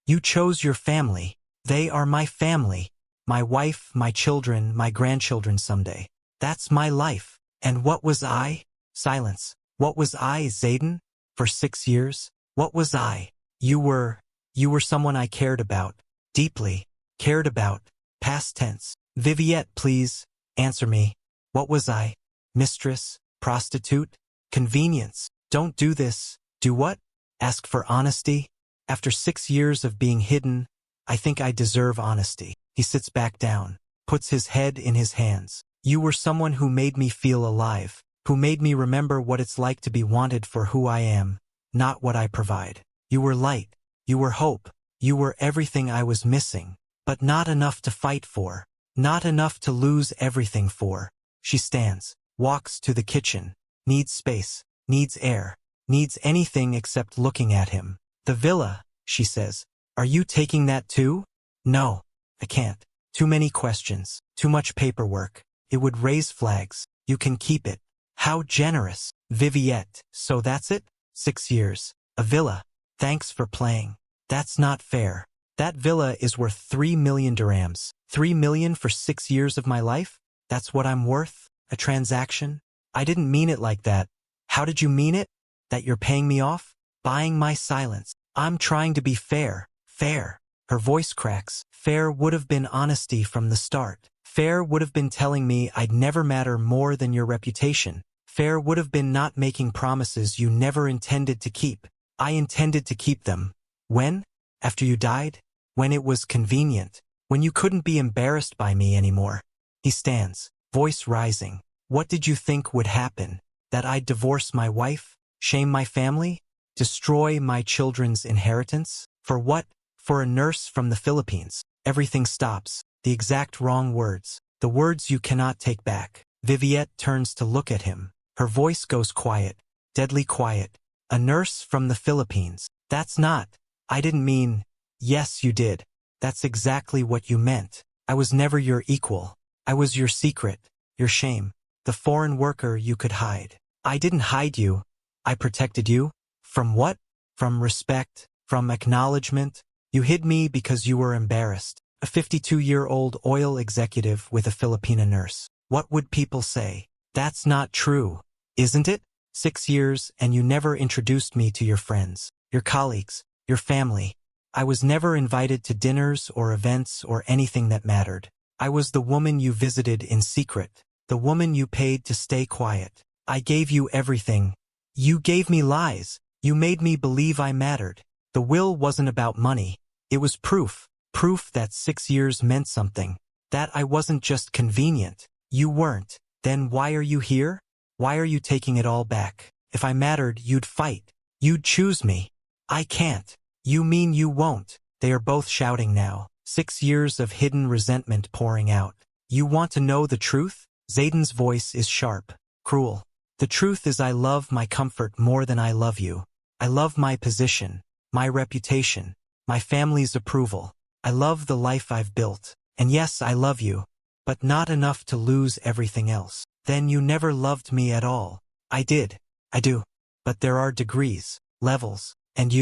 You chose your family. They are my family. My wife, my children, my grandchildren someday. That's my life. And what was I? Silence. What was I, Zayden? For 6 years? What was I? You were someone I cared about. Deeply. Cared about. Past tense. Viviette, please. Answer me. What was I? Mistress? Prostitute? Convenience. Don't do this. Do what? Ask for honesty? After 6 years of being hidden, I think I deserve honesty. He sits back down, puts his head in his hands. You were someone who made me feel alive, who made me remember what it's like to be wanted for who I am, not what I provide. You were light. You were hope. You were everything I was missing, but not enough to fight for, not enough to lose everything for. She stands, walks to the kitchen, needs space, needs air, needs anything except looking at him. The villa, she says. Are you taking that too? No, I can't. Too many questions, too much paperwork. It would raise flags. You can keep it. How generous. Viviette, so that's it? 6 years. A villa. Thanks for playing. That's not fair. That villa is worth 3 million dirhams. 3 million for 6 years of my life? That's what I'm worth? A transaction? I didn't mean it like that. How did you mean it? That you're paying me off? Buying my silence. I'm trying to be fair. Fair. Her voice cracks. Fair would have been honesty from the start. Fair would have been telling me I'd never matter more than your reputation. Fair would have been not making promises you never intended to keep. I intended to keep them. When? After you died? When it was convenient. When you couldn't be embarrassed by me anymore. He stands, voice rising. What did you think would happen? That I'd divorce my wife? Shame my family? Destroy my children's inheritance? For what? For a nurse from the Philippines. Everything stops. The exact wrong words. The words you cannot take back. Viviette turns to look at him. Her voice goes quiet. Deadly quiet. A nurse from the Philippines. That's not. I didn't mean. Yes, you did. That's exactly what you meant. I was never your equal. I was your secret. Your shame. The foreign worker you could hide. I didn't hide you. I protected you. From what? From respect. From acknowledgement. You hid me because you were embarrassed. A 52-year-old oil executive with a Filipina nurse. What would people say? That's not true, isn't it? 6 years and you never introduced me to your friends, your colleagues, your family. I was never invited to dinners or events or anything that mattered. I was the woman you visited in secret, the woman you paid to stay quiet. I gave you everything. You gave me lies. You made me believe I mattered. The will wasn't about money. It was proof. Proof that 6 years meant something. That I wasn't just convenient. You weren't. Then why are you here? Why are you taking it all back? If I mattered, you'd fight. You'd choose me. I can't. You mean you won't? They are both shouting now. 6 years of hidden resentment pouring out. You want to know the truth? Zayden's voice is sharp, cruel. The truth is I love my comfort more than I love you. I love my position, my reputation, my family's approval. I love the life I've built. And yes, I love you, but not enough to lose everything else. Then you never loved me at all. I did. I do. But there are degrees, levels, and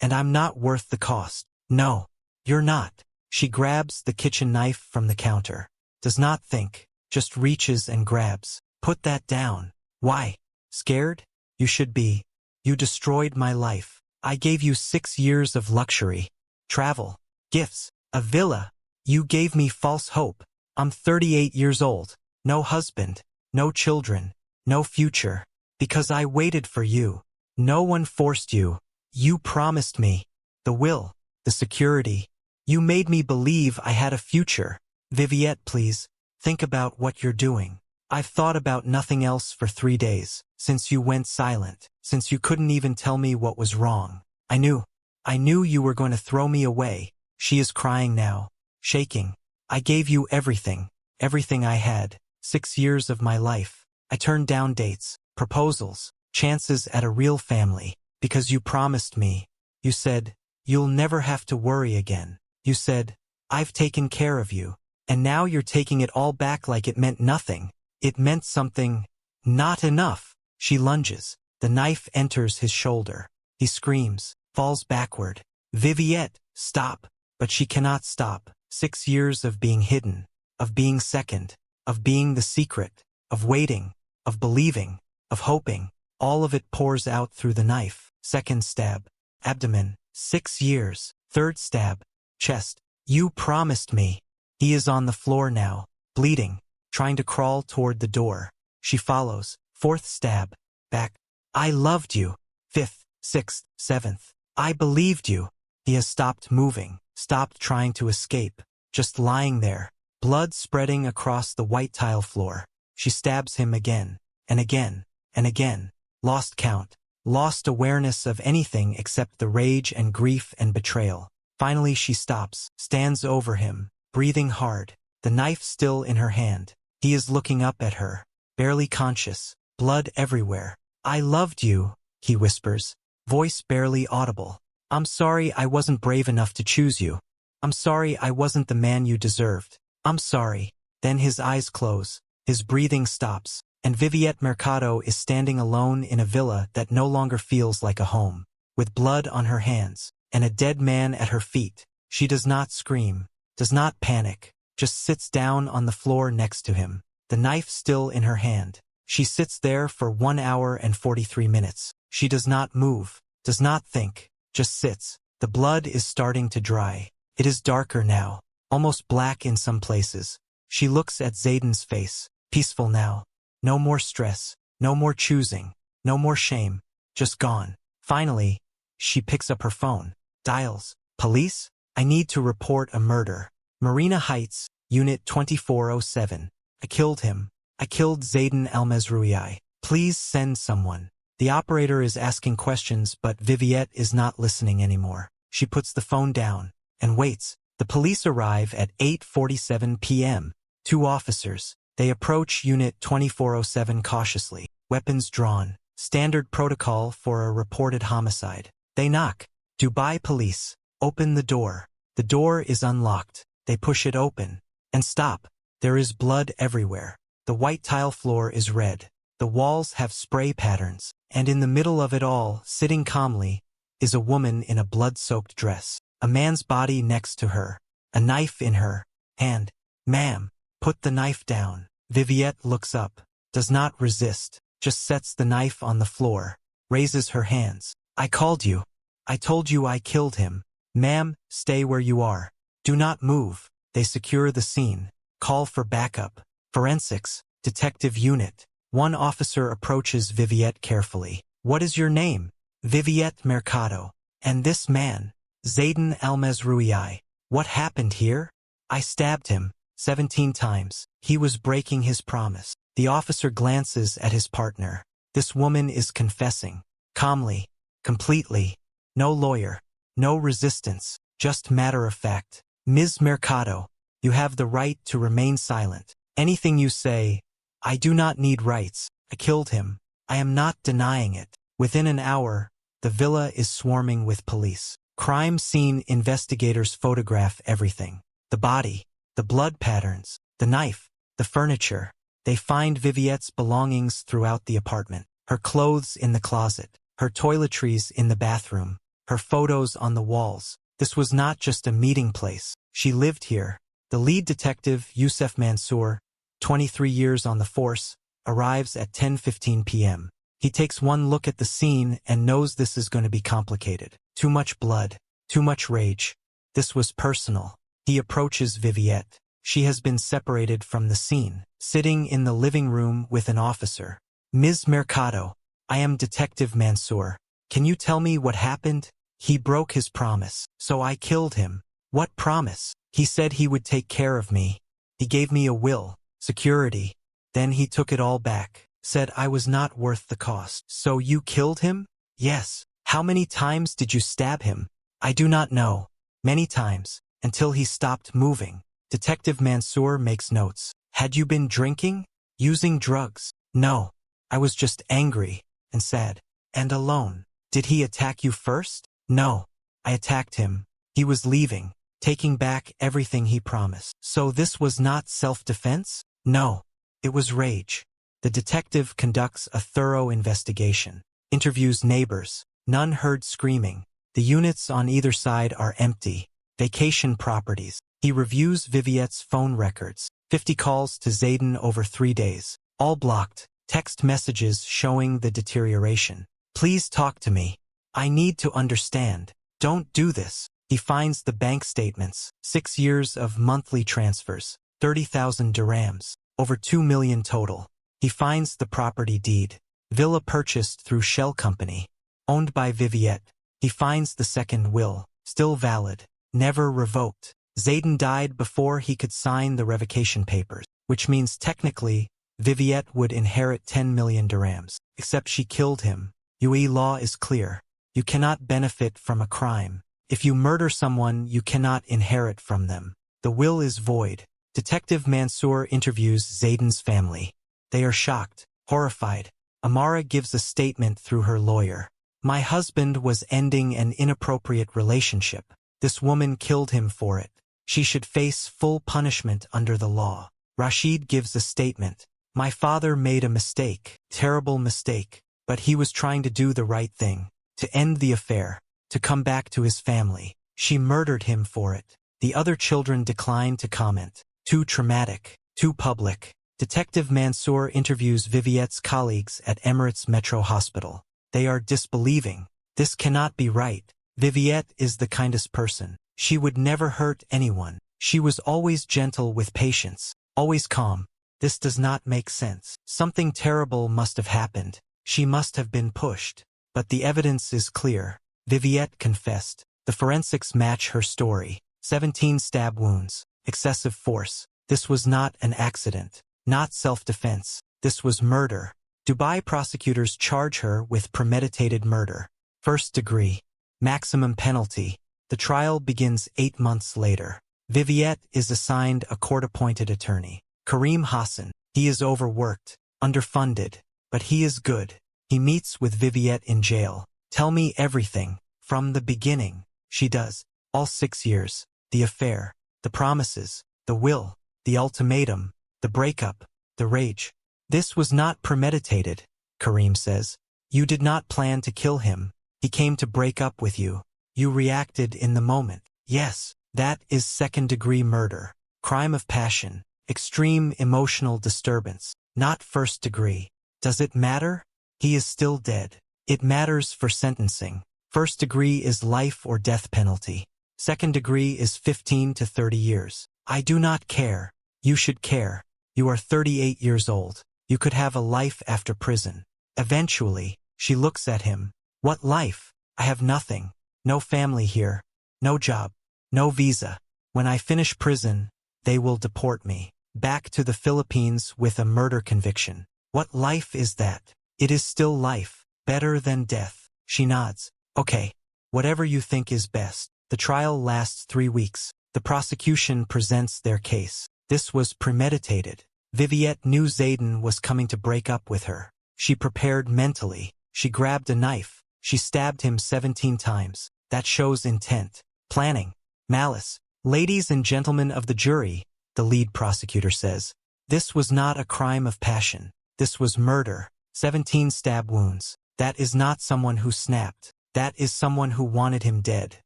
I'm not worth the cost. No, you're not. She grabs the kitchen knife from the counter. Does not think, just reaches and grabs. Put that down. Why? Scared? You should be. You destroyed my life. I gave you 6 years of luxury, travel, gifts, a villa. You gave me false hope. I'm 38 years old. No husband, no children, no future. Because I waited for you. No one forced you. You promised me. The will, the security. You made me believe I had a future. Viviette, please, think about what you're doing. I've thought about nothing else for 3 days, since you went silent, since you couldn't even tell me what was wrong. I knew you were going to throw me away. She is crying now, shaking. I gave you everything, everything I had, 6 years of my life. I turned down dates, proposals, chances at a real family, because you promised me. You said, you'll never have to worry again. You said, I've taken care of you. And now you're taking it all back like it meant nothing. It meant something. Not enough. She lunges. The knife enters his shoulder. He screams, falls backward. Viviette, stop. But she cannot stop. 6 years of being hidden, of being second, of being the secret, of waiting, of believing, of hoping. All of it pours out through the knife. Second stab. Abdomen. 6 years. Third stab. Chest. You promised me. He is on the floor now, bleeding, trying to crawl toward the door. She follows. Fourth stab. Back. I loved you. Fifth, sixth, seventh. I believed you. He has stopped moving, stopped trying to escape, just lying there, blood spreading across the white tile floor. She stabs him again, and again, and again. Lost count, lost awareness of anything except the rage and grief and betrayal. Finally she stops, stands over him, breathing hard, the knife still in her hand. He is looking up at her, barely conscious, blood everywhere. I loved you, he whispers, voice barely audible. I'm sorry I wasn't brave enough to choose you. I'm sorry I wasn't the man you deserved. I'm sorry. Then his eyes close, his breathing stops, and Viviette Mercado is standing alone in a villa that no longer feels like a home. With blood on her hands, and a dead man at her feet, she does not scream, does not panic, just sits down on the floor next to him, the knife still in her hand. She sits there for 1 hour and 43 minutes. She does not move, does not think, just sits. The blood is starting to dry. It is darker now, almost black in some places. She looks at Zayden's face, peaceful now. No more stress, no more choosing, no more shame, just gone. Finally, she picks up her phone, dials. Police? I need to report a murder. Marina Heights, Unit 2407. I killed him. I killed Zayden Almezrouei. Please send someone. The operator is asking questions, but Viviette is not listening anymore. She puts the phone down and waits. The police arrive at 8:47 p.m. 2 officers. They approach Unit 2407 cautiously, weapons drawn. Standard protocol for a reported homicide. They knock. Dubai police. Open the door. The door is unlocked. They push it open. And stop. There is blood everywhere. The white tile floor is red. The walls have spray patterns. And in the middle of it all, sitting calmly, is a woman in a blood-soaked dress. A man's body next to her. A knife in her hand. Ma'am, put the knife down. Viviette looks up. Does not resist. Just sets the knife on the floor. Raises her hands. I called you. I told you I killed him. Ma'am, stay where you are. Do not move. They secure the scene. Call for backup. Forensics. Detective Unit. One officer approaches Viviette carefully. What is your name? Viviette Mercado. And this man, Zayden Almezrouei, what happened here? I stabbed him 17 times. He was breaking his promise. The officer glances at his partner. This woman is confessing. Calmly. Completely. No lawyer. No resistance. Just matter of fact. Ms. Mercado, you have the right to remain silent. Anything you say, I do not need rights. I killed him. I am not denying it. Within an hour, the villa is swarming with police. Crime scene investigators photograph everything. The body, the blood patterns, the knife, the furniture. They find Viviette's belongings throughout the apartment. Her clothes in the closet, her toiletries in the bathroom, her photos on the walls. This was not just a meeting place. She lived here. The lead detective, Youssef Mansour, 23 years on the force, arrives at 10:15 p.m. He takes one look at the scene and knows this is going to be complicated. Too much blood, too much rage. This was personal. He approaches Viviette. She has been separated from the scene, sitting in the living room with an officer. Ms. Mercado, I am Detective Mansour. Can you tell me what happened? He broke his promise, so I killed him. What promise? He said he would take care of me. He gave me a will, security. Then he took it all back, said I was not worth the cost. So you killed him? Yes. How many times did you stab him? I do not know. Many times, until he stopped moving. Detective Mansour makes notes. Had you been drinking? Using drugs? No. I was just angry and sad and alone. Did he attack you first? No. I attacked him. He was leaving, taking back everything he promised. So this was not self-defense? No. It was rage. The detective conducts a thorough investigation, interviews neighbors. None heard screaming. The units on either side are empty. Vacation properties. He reviews Viviette's phone records. 50 calls to Zayden over 3 days. All blocked. Text messages showing the deterioration. Please talk to me. I need to understand. Don't do this. He finds the bank statements. 6 years of monthly transfers. 30,000 dirhams. Over 2 million total. He finds the property deed. Villa purchased through Shell Company. Owned by Viviette. He finds the second will. Still valid. Never revoked. Zayden died before he could sign the revocation papers, which means technically, Viviette would inherit 10 million dirhams. Except she killed him. UAE law is clear. You cannot benefit from a crime. If you murder someone, you cannot inherit from them. The will is void. Detective Mansour interviews Zayden's family. They are shocked, horrified. Amara gives a statement through her lawyer. My husband was ending an inappropriate relationship. This woman killed him for it. She should face full punishment under the law. Rashid gives a statement. My father made a mistake, terrible mistake, but he was trying to do the right thing, to end the affair, to come back to his family. She murdered him for it. The other children declined to comment. Too traumatic, too public. Detective Mansour interviews Viviette's colleagues at Emirates Metro Hospital. They are disbelieving. This cannot be right. Viviette is the kindest person. She would never hurt anyone. She was always gentle with patients, always calm. This does not make sense. Something terrible must have happened. She must have been pushed. But the evidence is clear. Viviette confessed. The forensics match her story. 17 stab wounds. Excessive force. This was not an accident. Not self-defense. This was murder. Dubai prosecutors charge her with premeditated murder. First degree. Maximum penalty. The trial begins 8 months later. Viviette is assigned a court-appointed attorney. Karim Hassan. He is overworked, underfunded, but he is good. He meets with Viviette in jail. Tell me everything, from the beginning. She does. All 6 years. The affair. The promises. The will. The ultimatum. The breakup. The rage. This was not premeditated, Karim says. You did not plan to kill him. He came to break up with you. You reacted in the moment. Yes, that is second-degree murder. Crime of passion. Extreme emotional disturbance. Not first degree. Does it matter? He is still dead. It matters for sentencing. First degree is life or death penalty. Second degree is 15 to 30 years. I do not care. You should care. You are 38 years old. You could have a life after prison. Eventually, she looks at him. What life? I have nothing. No family here. No job. No visa. When I finish prison, they will deport me back to the Philippines with a murder conviction. What life is that? It is still life. Better than death. She nods. Okay. Whatever you think is best. The trial lasts 3 weeks. The prosecution presents their case. This was premeditated. Viviette knew Zayden was coming to break up with her. She prepared mentally. She grabbed a knife. She stabbed him 17 times. That shows intent, planning, malice. Ladies and gentlemen of the jury, the lead prosecutor says, this was not a crime of passion. This was murder. 17 stab wounds. That is not someone who snapped. That is someone who wanted him dead,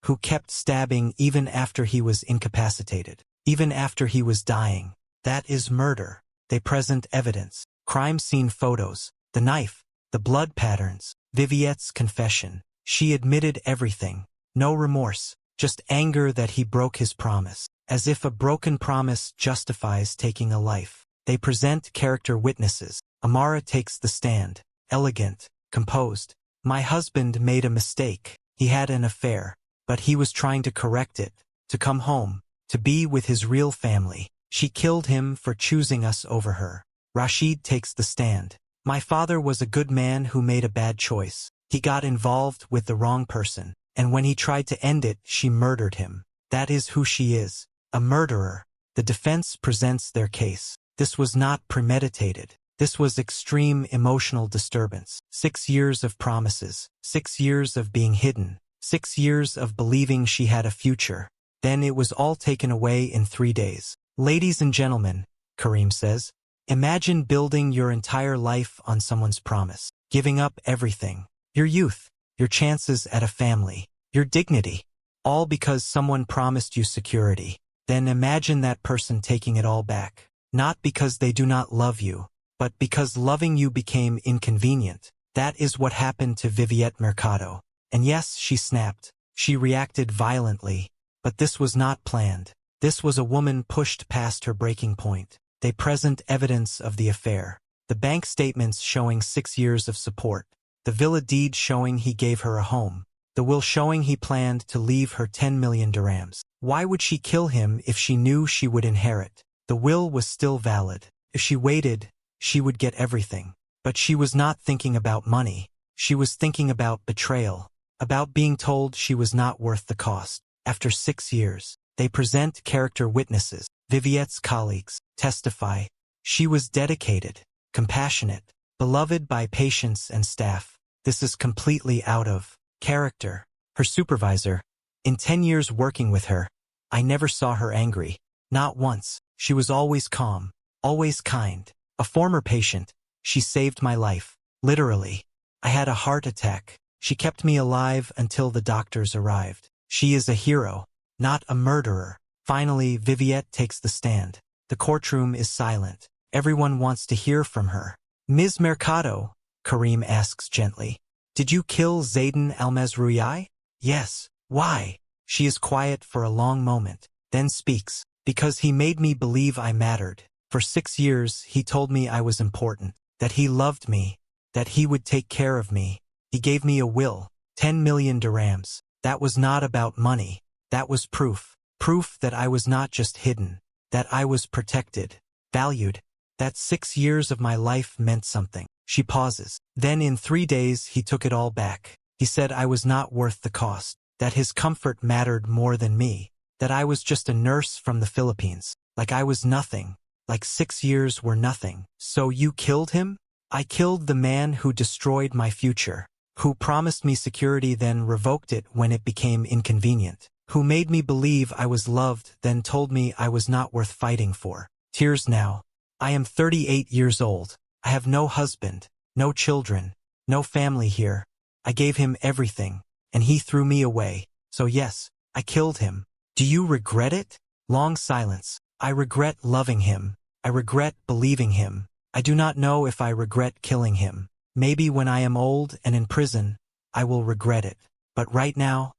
who kept stabbing even after he was incapacitated, even after he was dying. That is murder. They present evidence, crime scene photos, the knife, the blood patterns, Viviette's confession. She admitted everything. No remorse, just anger that he broke his promise. As if a broken promise justifies taking a life. They present character witnesses. Amara takes the stand, elegant, composed. My husband made a mistake. He had an affair, but he was trying to correct it, to come home, to be with his real family. She killed him for choosing us over her. Rashid takes the stand. My father was a good man who made a bad choice. He got involved with the wrong person, and when he tried to end it, she murdered him. That is who she is, a murderer. The defense presents their case. This was not premeditated. This was extreme emotional disturbance. 6 years of promises, 6 years of being hidden, 6 years of believing she had a future. Then it was all taken away in 3 days. Ladies and gentlemen, Karim says, imagine building your entire life on someone's promise, giving up everything, your youth, your chances at a family, your dignity, all because someone promised you security. Then imagine that person taking it all back, not because they do not love you, but because loving you became inconvenient. That is what happened to Viviette Mercado. And yes, she snapped. She reacted violently, but this was not planned. This was a woman pushed past her breaking point. They present evidence of the affair. The bank statements showing 6 years of support. The villa deed showing he gave her a home. The will showing he planned to leave her 10 million dirhams. Why would she kill him if she knew she would inherit? The will was still valid. If she waited, she would get everything. But she was not thinking about money. She was thinking about betrayal, about being told she was not worth the cost. After 6 years, they present character witnesses. Viviette's colleagues testify. She was dedicated, compassionate, beloved by patients and staff. This is completely out of character. Her supervisor, in 10 years working with her, I never saw her angry. Not once. She was always calm, always kind. A former patient, she saved my life. Literally. I had a heart attack. She kept me alive until the doctors arrived. She is a hero, not a murderer. Finally, Viviette takes the stand. The courtroom is silent. Everyone wants to hear from her. Ms. Mercado, Karim asks gently, did you kill Zayden Almazrouei? Yes. Why? She is quiet for a long moment, then speaks. Because he made me believe I mattered. For 6 years, he told me I was important, that he loved me, that he would take care of me. He gave me a will, 10 million dirhams. That was not about money. That was proof. Proof that I was not just hidden, that I was protected, valued, that 6 years of my life meant something. She pauses. Then in 3 days, he took it all back. He said I was not worth the cost, that his comfort mattered more than me, that I was just a nurse from the Philippines, like I was nothing, like 6 years were nothing. So you killed him? I killed the man who destroyed my future, who promised me security then revoked it when it became inconvenient, who made me believe I was loved then told me I was not worth fighting for. Tears now. I am 38 years old. I have no husband, no children, no family here. I gave him everything, and he threw me away. So yes, I killed him. Do you regret it? Long silence. I regret loving him. I regret believing him. I do not know if I regret killing him. Maybe when I am old and in prison, I will regret it. But right now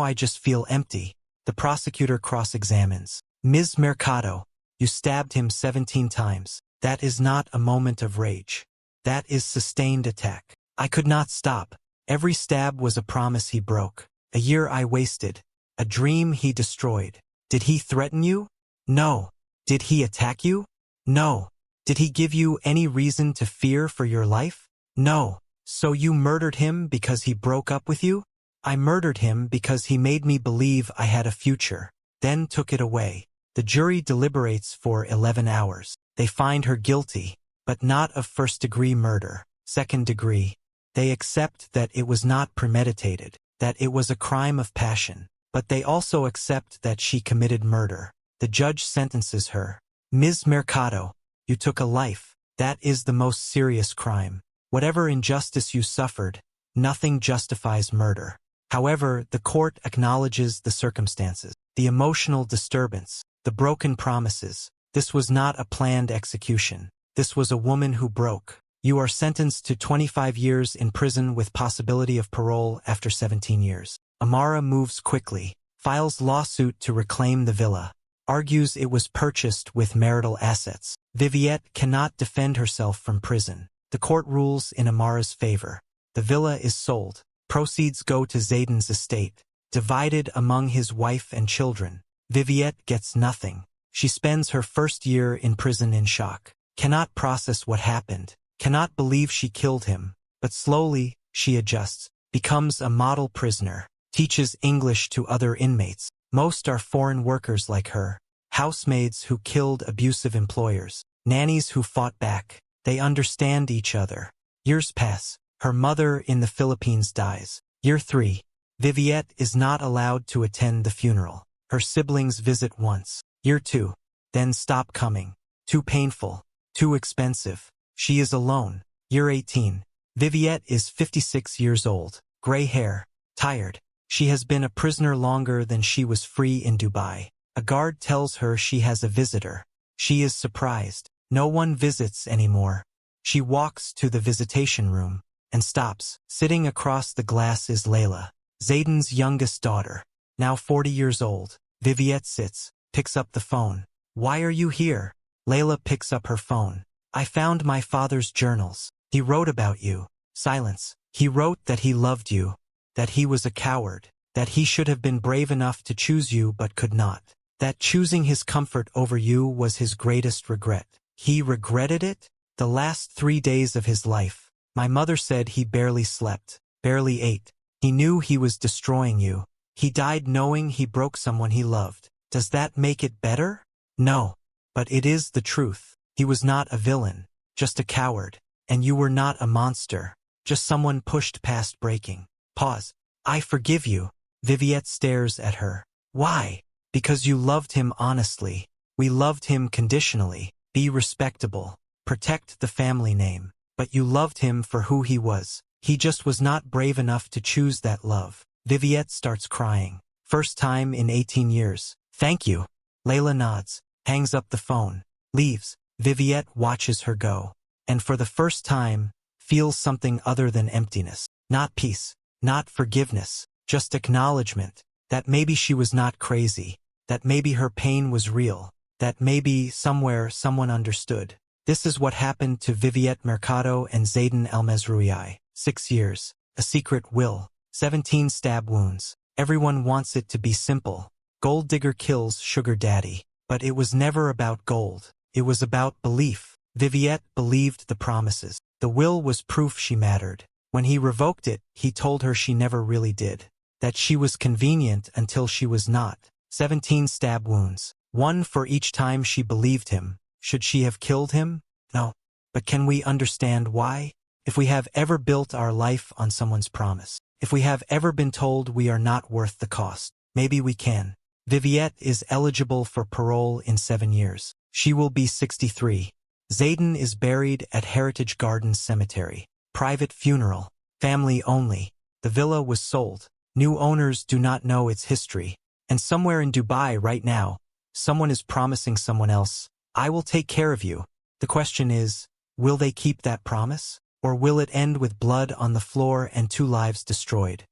I just feel empty. The prosecutor cross-examines. Ms. Mercado, you stabbed him 17 times. That is not a moment of rage. That is sustained attack. I could not stop. Every stab was a promise he broke. A year I wasted. A dream he destroyed. Did he threaten you? No. Did he attack you? No. Did he give you any reason to fear for your life? No. So you murdered him because he broke up with you? I murdered him because he made me believe I had a future, then took it away. The jury deliberates for 11 hours. They find her guilty, but not of first-degree murder. Second degree. They accept that it was not premeditated, that it was a crime of passion, but they also accept that she committed murder. The judge sentences her. Ms. Mercado, you took a life. That is the most serious crime. Whatever injustice you suffered, nothing justifies murder. However, the court acknowledges the circumstances, the emotional disturbance, the broken promises. This was not a planned execution. This was a woman who broke. You are sentenced to 25 years in prison with possibility of parole after 17 years. Amara moves quickly, files lawsuit to reclaim the villa, argues it was purchased with marital assets. Viviette cannot defend herself from prison. The court rules in Amara's favor. The villa is sold. Proceeds go to Zayden's estate, divided among his wife and children. Viviette gets nothing. She spends her first year in prison in shock, cannot process what happened, cannot believe she killed him, but slowly, she adjusts, becomes a model prisoner, teaches English to other inmates. Most are foreign workers like her, housemaids who killed abusive employers, nannies who fought back. They understand each other. Years pass. Her mother in the Philippines dies. Year 3. Viviette is not allowed to attend the funeral. Her siblings visit once. Year 2. Then stop coming. Too painful. Too expensive. She is alone. Year 18. Viviette is 56 years old. Gray hair. Tired. She has been a prisoner longer than she was free in Dubai. A guard tells her she has a visitor. She is surprised. No one visits anymore. She walks to the visitation room and stops. Sitting across the glass is Layla, Zayden's youngest daughter, now 40 years old. Viviette sits, picks up the phone. Why are you here? Layla picks up her phone. I found my father's journals. He wrote about you. Silence. He wrote that he loved you, that he was a coward, that he should have been brave enough to choose you but could not, that choosing his comfort over you was his greatest regret. He regretted it? The last 3 days of his life. My mother said he barely slept, barely ate. He knew he was destroying you. He died knowing he broke someone he loved. Does that make it better? No. But it is the truth. He was not a villain, just a coward. And you were not a monster, just someone pushed past breaking. Pause. I forgive you. Viviette stares at her. Why? Because you loved him honestly. We loved him conditionally. Be respectable. Protect the family name. But you loved him for who he was. He just was not brave enough to choose that love. Viviette starts crying. First time in 18 years. Thank you. Layla nods, hangs up the phone, leaves. Viviette watches her go. And for the first time, feels something other than emptiness. Not peace, not forgiveness, just acknowledgement. That maybe she was not crazy. That maybe her pain was real. That maybe somewhere someone understood. This is what happened to Viviette Mercado and Zayden El-Mesroui. 6 years. A secret will. 17 stab wounds. Everyone wants it to be simple. Gold digger kills sugar daddy. But it was never about gold. It was about belief. Viviette believed the promises. The will was proof she mattered. When he revoked it, he told her she never really did. That she was convenient until she was not. 17 stab wounds. 1 for each time she believed him. Should she have killed him? No. But can we understand why? If we have ever built our life on someone's promise, if we have ever been told we are not worth the cost, maybe we can. Viviette is eligible for parole in 7 years. She will be 63. Zayden is buried at Heritage Gardens Cemetery. Private funeral. Family only. The villa was sold. New owners do not know its history. And somewhere in Dubai right now, someone is promising someone else, I will take care of you. The question is, will they keep that promise? Or will it end with blood on the floor and 2 lives destroyed?